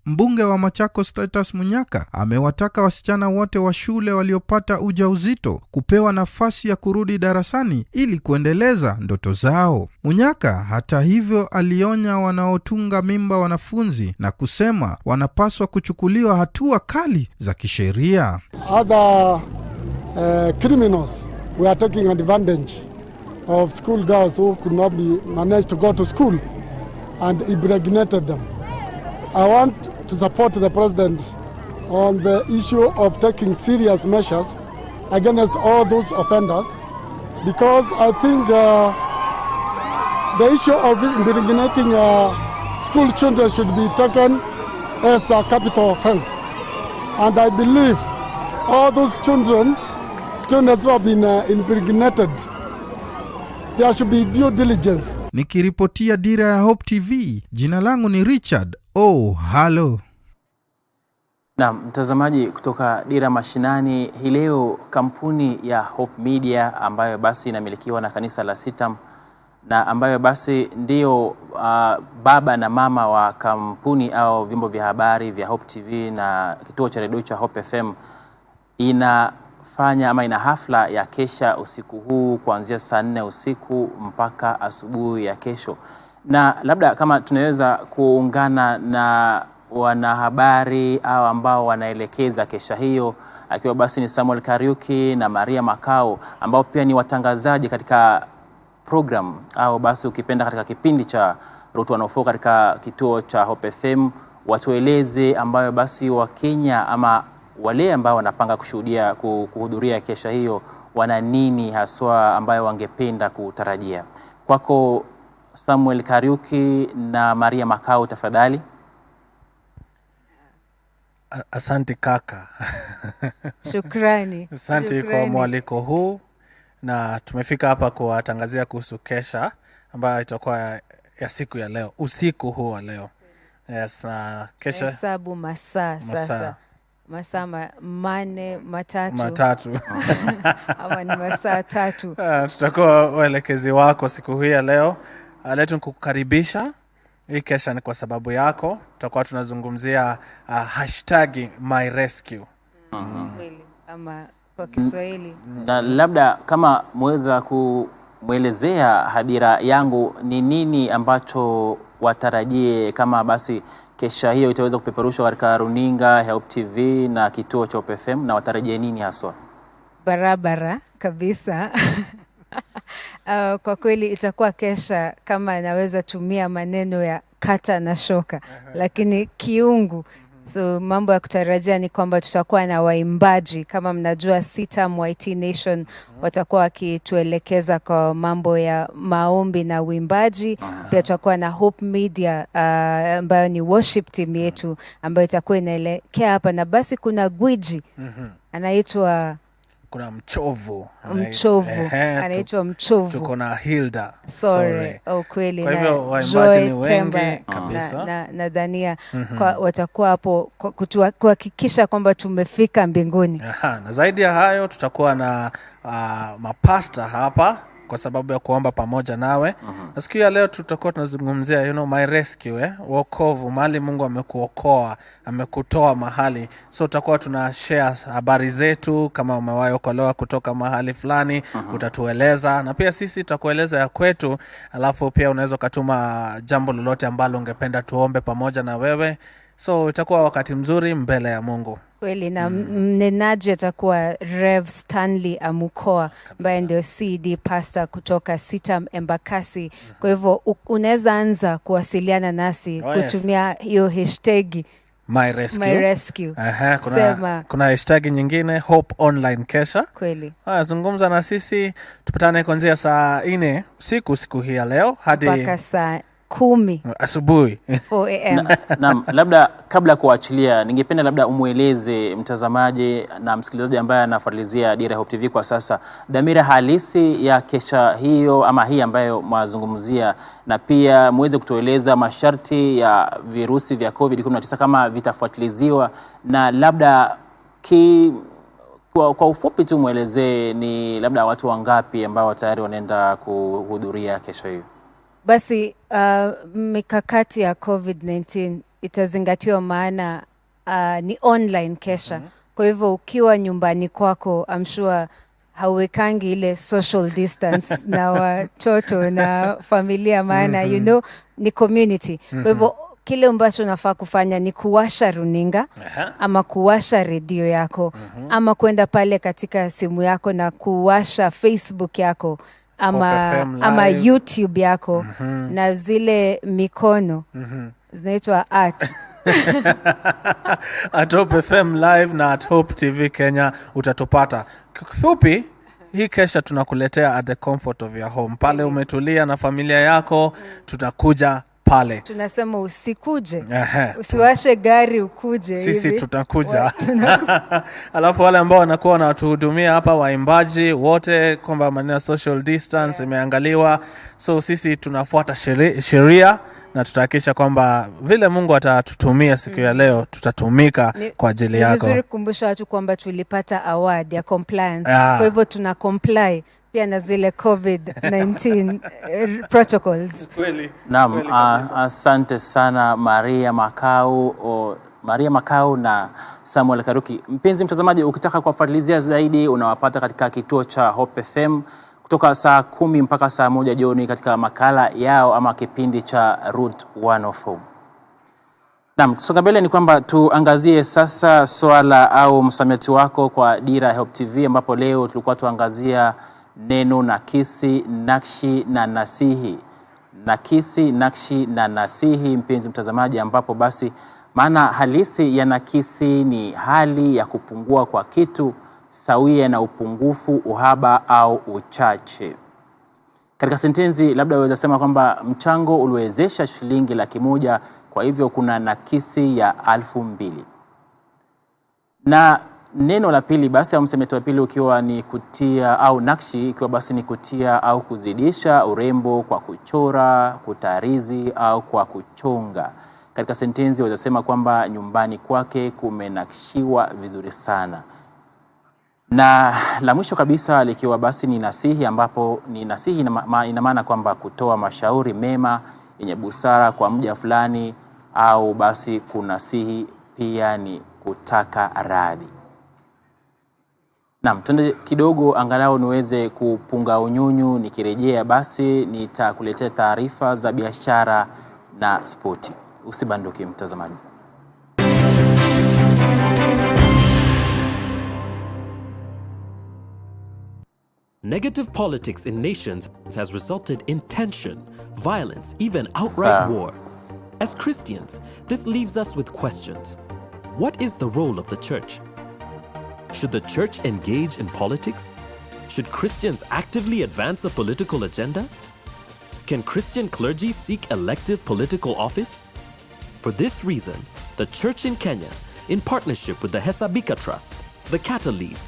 Mbunge wa Machakos Titus Munyaka amewataka wasichana wote wa shule waliopata ujauzito kupewa nafasi ya kurudi darasani ili kuendeleza ndoto zao. Munyaka hata hivyo alionya wanaotunga mimba wanafunzi na kusema wanapaswa kuchukuliwa hatua kali za kisheria. Other criminals who are taking advantage of school girls who could not be managed to go to school and impregnated them. I want to support the president on the issue of taking serious measures against all those offenders, because I think the issue of impregnating school children should be taken as a capital offense. And I believe all those children, students who have been impregnated, there should be due diligence. Nikiripotia Dira Ya Hope TV, jina langu ni Richard. Oh, halo. Na mtazamaji kutoka Dira Mashinani, hii leo kampuni ya Hope Media ambayo basi inamilikiwa na kanisa la Sitam na ambayo basi ndio baba na mama wa kampuni au vyombo vya habari vya Hope TV na kituo cha redio cha Hope FM inafanya ama ina hafla ya kesha usiku huu kuanzia saa 4 usiku mpaka asubuhi ya kesho. Na labda kama tunaweza kuungana na wanahabari au ambao wanaelekeza kesha hiyo, akiwa basi ni Samuel Kariuki na Maria Makao ambao pia ni watangazaji katika program au basi ukipenda katika kipindi cha Route 104 katika kituo cha Hope FM, watueleze ambayo basi wa Kenya ama wale ambao wanapanga kushuhudia kuhudhuria kesha hiyo wana nini haswa ambayo wangependa kutarajia. Kwako Samuel Kariuki na Maria Makao, tafadhali. Asante kaka. Shukrani. Asante kwa mwaliko huu, na tumefika hapa kuwatangazia kuhusu kesha ambayo itakuwa ya siku ya leo, usiku huu wa leo. Yes, na kesha hesabu masaa sasa. Masaa matatu. Ama ni masaa 3. Tutakuwa waelekezi wako siku hii ya leo. Letu kukukaribisha. Hii kesha ni kwa sababu yako. Tutakuwa tunazungumzia #myrescue. Ama kwa Kiswahili. Na labda kama mweza kumwelezea hadhira yangu ni nini ambacho watarajie kama basi kesha hiyo itaweza kupeperushwa katika runinga ya Hope TV na kituo cha Hope FM, na watarajie nini haswa? Barabara kabisa. Kwa kweli itakuwa kesha kama naweza tumia maneno ya kata na shoka, lakini kiungu. So mambo ya kutarajia ni kwamba tutakuwa na waimbaji. Kama mnajua Sitam YT Nation watakuwa wakituelekeza kwa mambo ya maombi na uimbaji. Pia tutakuwa na Hope Media ambayo ni worship team yetu ambayo itakuwa inaelekea hapa, na basi kuna gwiji anaitwa kuna Mchovu. Anaitwa Mchovu. Tuko na Hilda. Sorry. Kweli. Kwa hivyo waimbaji ni wengi kabisa. Na Dania watakuwa hapo kuhakikisha kwamba tumefika mbinguni. Na zaidi ya hayo tutakuwa na mapasta hapa kwa sababu ya kuomba pamoja nawe. Na siku ya leo tutakuwa tunazungumzia my rescue, wokovu, mahali Mungu amekuokoa, amekutoa mahali. So tutakuwa tunashare habari zetu, kama umewahi okolewa kutoka mahali fulani, utatueleza, na pia sisi tutakueleza ya kwetu. Alafu pia unaweza kutuma jambo lolote ambalo ungependa tuombe pamoja na wewe. So itakuwa wakati mzuri mbele ya Mungu. Kweli, na mnenaji atakuwa Rev Stanley Amukoa ambaye ndio CD pastor kutoka Sitam Embakasi. Kwa hivyo unaweza anza kuwasiliana nasi kutumia hiyo hashtag My Rescue. Kuna hashtag nyingine Hope Online Kesha. Kweli. Zungumza na sisi, tupatane kuanzia saa 4 siku hii ya leo hadi mpaka saa 10 asubuhi 4 am. Naam, labda kabla kuachilia, ningependa labda umueleze mtazamaji na msikilizaji ambaye anafuatilizia Dira Ya Hope TV kwa sasa dhamira halisi ya kesha hiyo ama hii ambayo mwazungumzia, na pia muweze kutueleza masharti ya virusi vya COVID-19 kama vitafuatiliziwa, na labda kwa ufupi tu muelezee ni labda watu wangapi ambao tayari wanaenda kuhudhuria kesho hiyo. Basi mikakati ya COVID-19 itazingatiwa, maana ni online kesha. Kwa hivyo ukiwa nyumbani kwako, I'm sure hauwekangi ile social distance na watoto na familia, maana ni community. Kwa hivyo kile ambacho unafaa kufanya ni kuwasha runinga ama kuwasha redio yako ama kwenda pale katika simu yako na kuwasha Facebook yako ama YouTube yako na zile mikono zinaitwa at Hope FM Live na at Hope TV Kenya utatupata. Kifupi, hii kesha tunakuletea at the comfort of your home. Pale umetulia na familia yako, tutakuja pale. Tunasema usikuje. Usiwashe gari ukuje hivi. Sisi tutakuja. Alafu wale ambao wanakuwa wanatuhudumia hapa, waimbaji wote, kwamba maneno social distance imeangaliwa. So sisi tunafuata sheria na tutahakikisha kwamba vile Mungu atatutumia siku ya leo tutatumika kwa ajili yako. Ni vizuri kukumbusha watu kwamba tulipata award ya compliance. Kwa hivyo tuna comply pia na zile COVID-19 protocols. Naam, asante sana Maria Makau na Samuel Karuki. Mpenzi mtazamaji, ukitaka kufuatilizia zaidi unawapata katika kituo cha Hope FM kutoka saa 10 mpaka saa 1 jioni katika makala yao ama kipindi cha Route 104. Naam, tusonga mbele ni kwamba tuangazie sasa swala au msamiati wako kwa Dira Ya Hope TV, ambapo leo tulikuwa tuangazia neno nakisi, nakshi na nasihi. Nakisi, nakshi na nasihi, mpenzi mtazamaji, ambapo basi maana halisi ya nakisi ni hali ya kupungua kwa kitu sawia na upungufu, uhaba au uchache. Katika sentensi labda waweza sema kwamba mchango uliwezesha shilingi 100,000, kwa hivyo kuna nakisi ya 2,000. Na neno la pili basi au msamiati wa pili ukiwa ni kutia au nakshi, ikiwa basi ni kutia au kuzidisha urembo kwa kuchora, kutarizi au kwa kuchonga. Katika sentensi waweza sema kwamba nyumbani kwake kumenakshiwa vizuri sana. Na la mwisho kabisa likiwa basi ni nasihi, ambapo ni nasihi ina maana kwamba kutoa mashauri mema yenye busara kwa mja fulani, au basi kunasihi pia ni kutaka radhi. Naam, twende kidogo angalau niweze kupunga unyunyu. Nikirejea basi nitakuletea taarifa za biashara na spoti. Usibanduke mtazamaji. Negative politics in nations has resulted in tension, violence, even outright war. As Christians, this leaves us with questions. What is the role of the church? Should the church engage in politics? Should Christians actively advance a political agenda? Can Christian clergy seek elective political office? For this reason, the church in Kenya, in partnership with the Hesabika Trust, the Cattle League,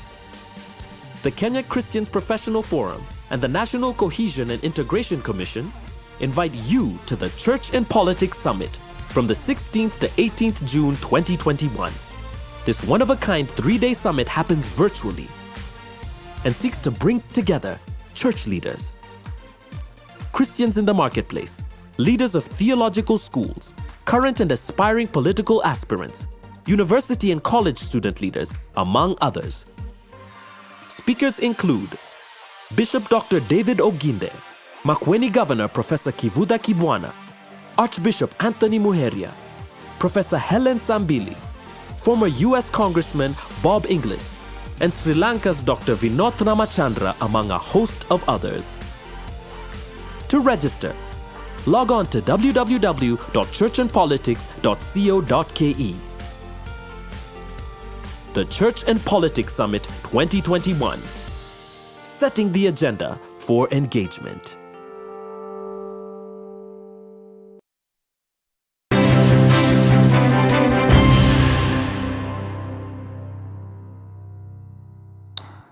the Kenya Christians Professional Forum, and the National Cohesion and Integration Commission invite you to the Church and Politics Summit from the 16th to 18th June 2021. This one-of-a-kind 3-day summit happens virtually and seeks to bring together church leaders, Christians in the marketplace, leaders of theological schools, current and aspiring political aspirants, university and college student leaders, among others. Speakers include Bishop Dr. David Oginde, Makueni Governor Professor Kivuda Kibwana, Archbishop Anthony Muheria, Professor Helen Sambili, former US Congressman Bob Inglis, and Sri Lanka's Dr. Vinod Ramachandra, among a host of others. To register, log on to www.churchandpolitics.co.ke. The Church and Politics Summit 2021, setting the agenda for engagement.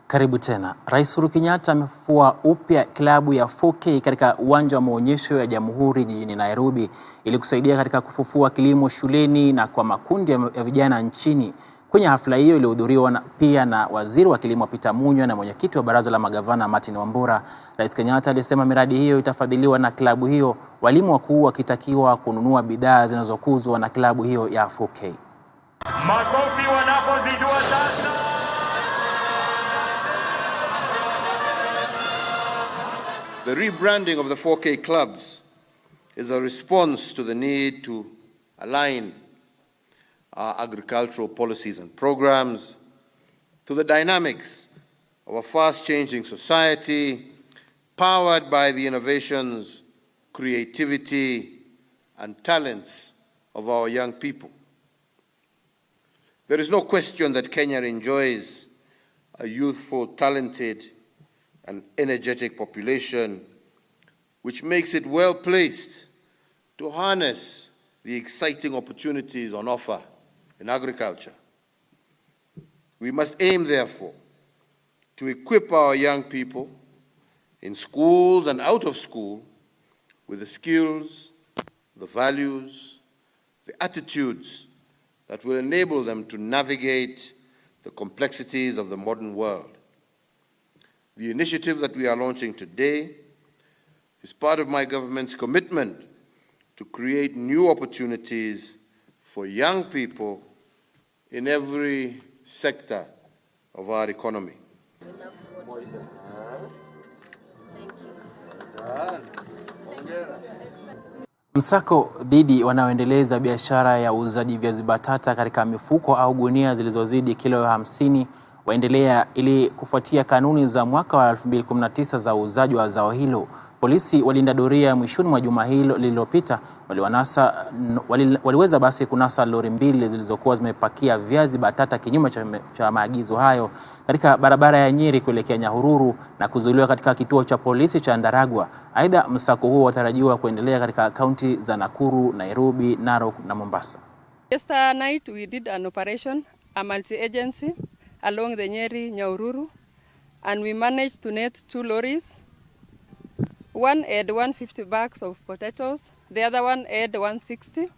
Karibu tena. Rais Uhuru Kenyatta amefufua upya klabu ya 4K katika uwanja wa maonyesho ya Jamhuri jijini Nairobi ili kusaidia katika kufufua kilimo shuleni na kwa makundi ya vijana nchini. Kwenye hafla hiyo ilihudhuriwa pia na Waziri wa Kilimo Peter Munywa na mwenyekiti wa Baraza la Magavana Martin Wambura. Rais Kenyatta alisema miradi hiyo itafadhiliwa na klabu hiyo, walimu wakuu wakitakiwa kununua bidhaa zinazokuzwa na klabu hiyo ya 4K. Makofi wanapozidua sasa. The rebranding of the 4K clubs is a response to the need to align our agricultural policies and programs to the dynamics of a fast-changing society powered by the innovations, creativity, and talents of our young people. There is no question that Kenya enjoys a youthful, talented, and energetic population, which makes it well placed to harness the exciting opportunities on offer in agriculture. We must aim, therefore, to equip our young people in schools and out of school with the skills, the values, the attitudes that will enable them to navigate the complexities of the modern world. The initiative that we are launching today is part of my government's commitment to create new opportunities for young people in every sector of our economy. Msako dhidi wanaoendeleza biashara ya uuzaji viazi batata katika mifuko au gunia zilizozidi kilo 50 waendelea ili kufuatia kanuni za mwaka wa 2019 za uuzaji wa zao hilo. Polisi walinda doria mwishoni mwa juma hilo lililopita waliweza basi kunasa lori 2 zilizokuwa zimepakia viazi batata kinyume cha maagizo hayo katika barabara ya Nyeri kuelekea Nyahururu na kuzuiliwa katika kituo cha polisi cha Ndaragwa. Aidha, msako huo watarajiwa kuendelea katika kaunti za Nakuru, Nairobi, Narok na Mombasa. Yesterday night we did an operation, a multi-agency along the Nyeri Nyahururu, and we managed to net 2 lorries. One had 150 bags of potatoes, the other one had 160.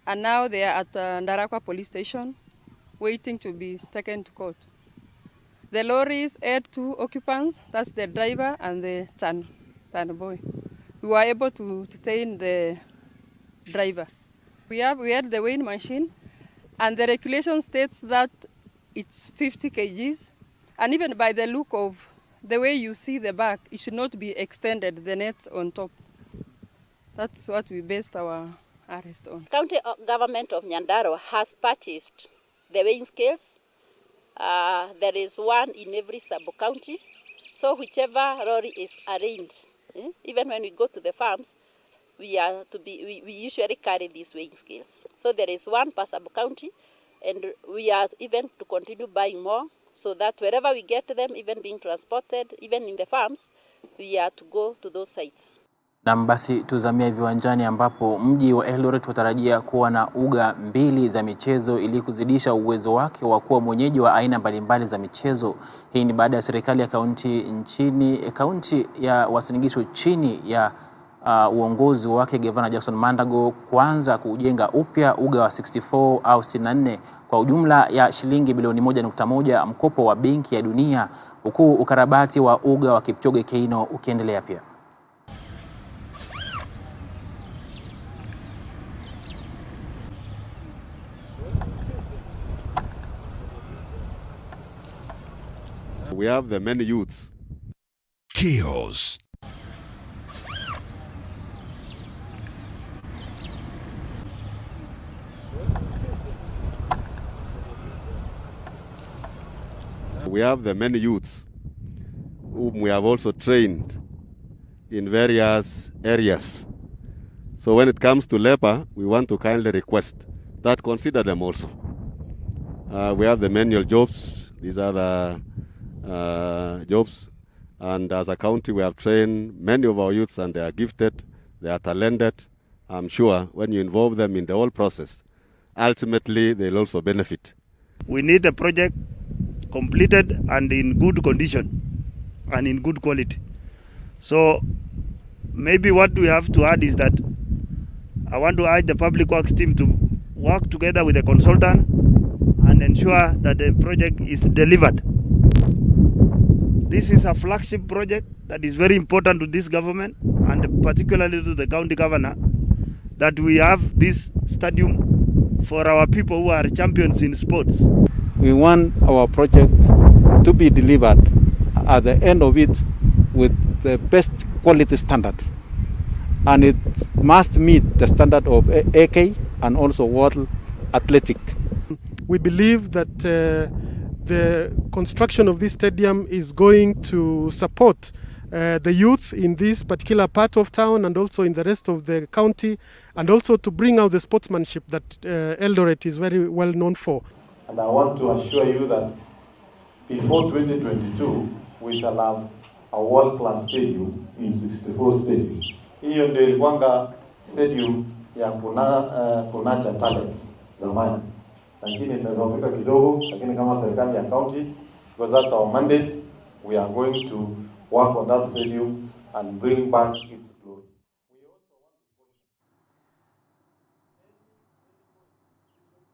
And now they are at Ndaragwa police station waiting to be taken to court. The lorries had 2 occupants, that's the driver and the turn boy. We were able to detain the driver. We had the weighing machine, and the regulation states that it's 50 kgs. And even by the look of the way you see the bag, it should not be extended, the nets on top. That's what we based our arrest on. County government of Nyandarua has purchased the weighing scales. There is one in every sub-county. So whichever lorry is arranged, even when we go to the farms, we usually carry these weighing scales. So there is one per sub-county, and we are even to continue buying more, so that wherever we get them, even being transported, even in the farms, we are to go to those sites. Na basi tuzamia viwanjani ambapo mji wa Eldoret watarajia kuwa na uga 2 za michezo ili kuzidisha uwezo wake wa kuwa mwenyeji wa aina mbalimbali za michezo. Hii ni baada ya serikali ya kaunti ya Uasin Gishu chini ya uongozi wake Gavana Jackson Mandago kuanza kujenga upya uga wa 64 au 64 kwa jumla ya shilingi bilioni 1.1 mkopo wa Benki ya Dunia, huku ukarabati wa uga wa Kipchoge Keino ukiendelea pia. We have the many youths. Chaos. We have the many youths whom we have also trained in various areas. So when it comes to labor, we want to kindly request that consider them also. We have the manual jobs. These are the jobs. And as a county, we have trained many of our youths, and they are gifted, they are talented. I'm sure when you involve them in the whole process, ultimately they'll also benefit. We need a project completed and in good condition and in good quality. So maybe what we have to add is that I want to urge the public works team to work together with the consultant and ensure that the project is delivered. This is a flagship project that is very important to this government and particularly to the county governor, that we have this stadium for our people who are champions in sports. We want our project to be delivered at the end of it with the best quality standard. And it must meet the standard of AK and also World Athletic. We believe that the construction of this stadium is going to support the youth in this particular part of town and also in the rest of the county, and also to bring out the sportsmanship that Eldoret is very well known for. And I want to assure you that before 2022, we shall have a world-class stadium in 64 stadium. Hiyo ndio ilikuwanga stadium ya kunacha talents zamani. Lakini tumefika kidogo, lakini kama serikali ya county, because that's our mandate, we are going to work on that stadium and bring back its glory.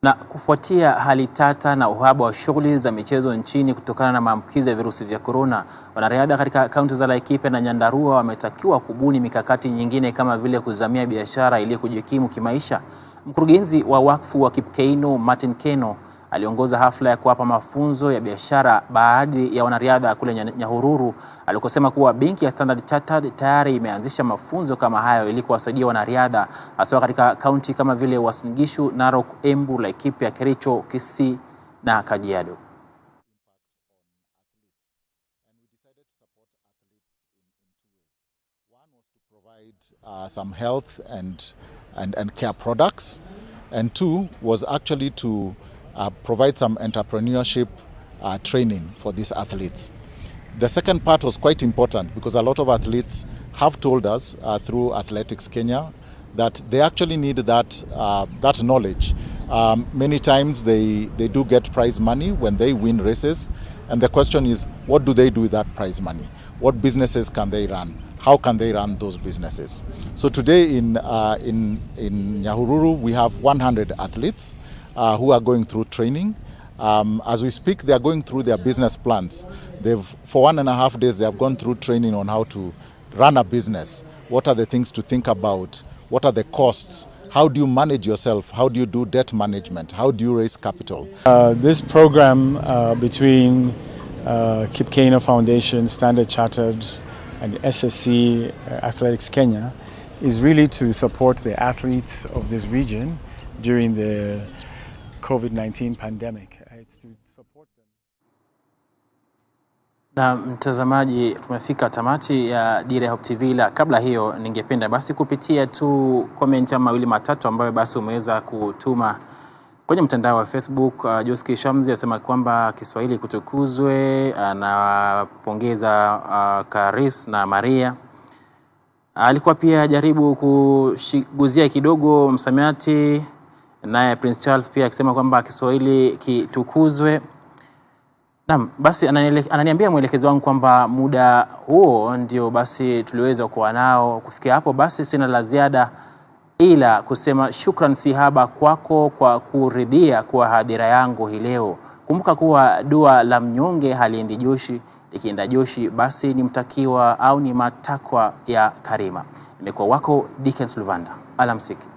Na kufuatia hali tata na uhaba wa shughuli za michezo nchini kutokana na maambukizi ya virusi vya corona, wanariadha katika kaunti za Laikipia na Nyandarua wametakiwa kubuni mikakati nyingine kama vile kuzamia biashara ili kujikimu kimaisha. Mkurugenzi wa wakfu wa Kipkeino Martin Keno aliongoza hafla ya kuwapa mafunzo ya biashara baadhi ya wanariadha kule Nyahururu, alikosema kuwa benki ya Standard Chartered tayari imeanzisha mafunzo kama hayo ili kuwasaidia wanariadha hasa katika kaunti kama vile Uasin Gishu, Narok, Embu, Laikipia, Kericho, Kisii na Kajiado. Some health and care products, and 2 was actually to provide some entrepreneurship training for these athletes. The second part was quite important because a lot of athletes have told us through Athletics Kenya that they actually need that knowledge. Many times they do get prize money when they win races, and the question is, what do they do with that prize money? What businesses can they run? How can they run those businesses? So today in Nyahururu we have 100 athletes who are going through training. As we speak, they are going through their business plans. For 1.5 days, they have gone through training on how to run a business. What are the things to think about? What are the costs? How do you manage yourself? How do you do debt management? How do you raise capital? This program between Kipkeino Foundation, Standard Chartered, and SSC Athletics Kenya is really to support the athletes of this region during the COVID-19 pandemic. It's to support them. Na mtazamaji, tumefika tamati ya Dira Ya Hope TV, la kabla hiyo ningependa basi kupitia tu comment ama mawili matatu ambayo basi umeweza kutuma kwenye mtandao wa Facebook. Joski Shamzi asema kwamba Kiswahili kutukuzwe, anapongeza Karis na Maria. Alikuwa pia jaribu kushiguzia kidogo msamiati, naye Prince Charles pia akisema kwamba Kiswahili kitukuzwe. Naam, basi ananiambia mwelekezi wangu kwamba muda huo ndio basi tuliweza kuwa nao. Kufikia hapo basi sina la ziada ila kusema shukran sihaba kwako kwa kuridhia kuwa hadhira yangu hii leo. Kumbuka kuwa dua la mnyonge haliendi joshi, likienda joshi basi ni mtakiwa au ni matakwa ya Karima. Nimekuwa wako Dickens Luvanda. Alamsiki.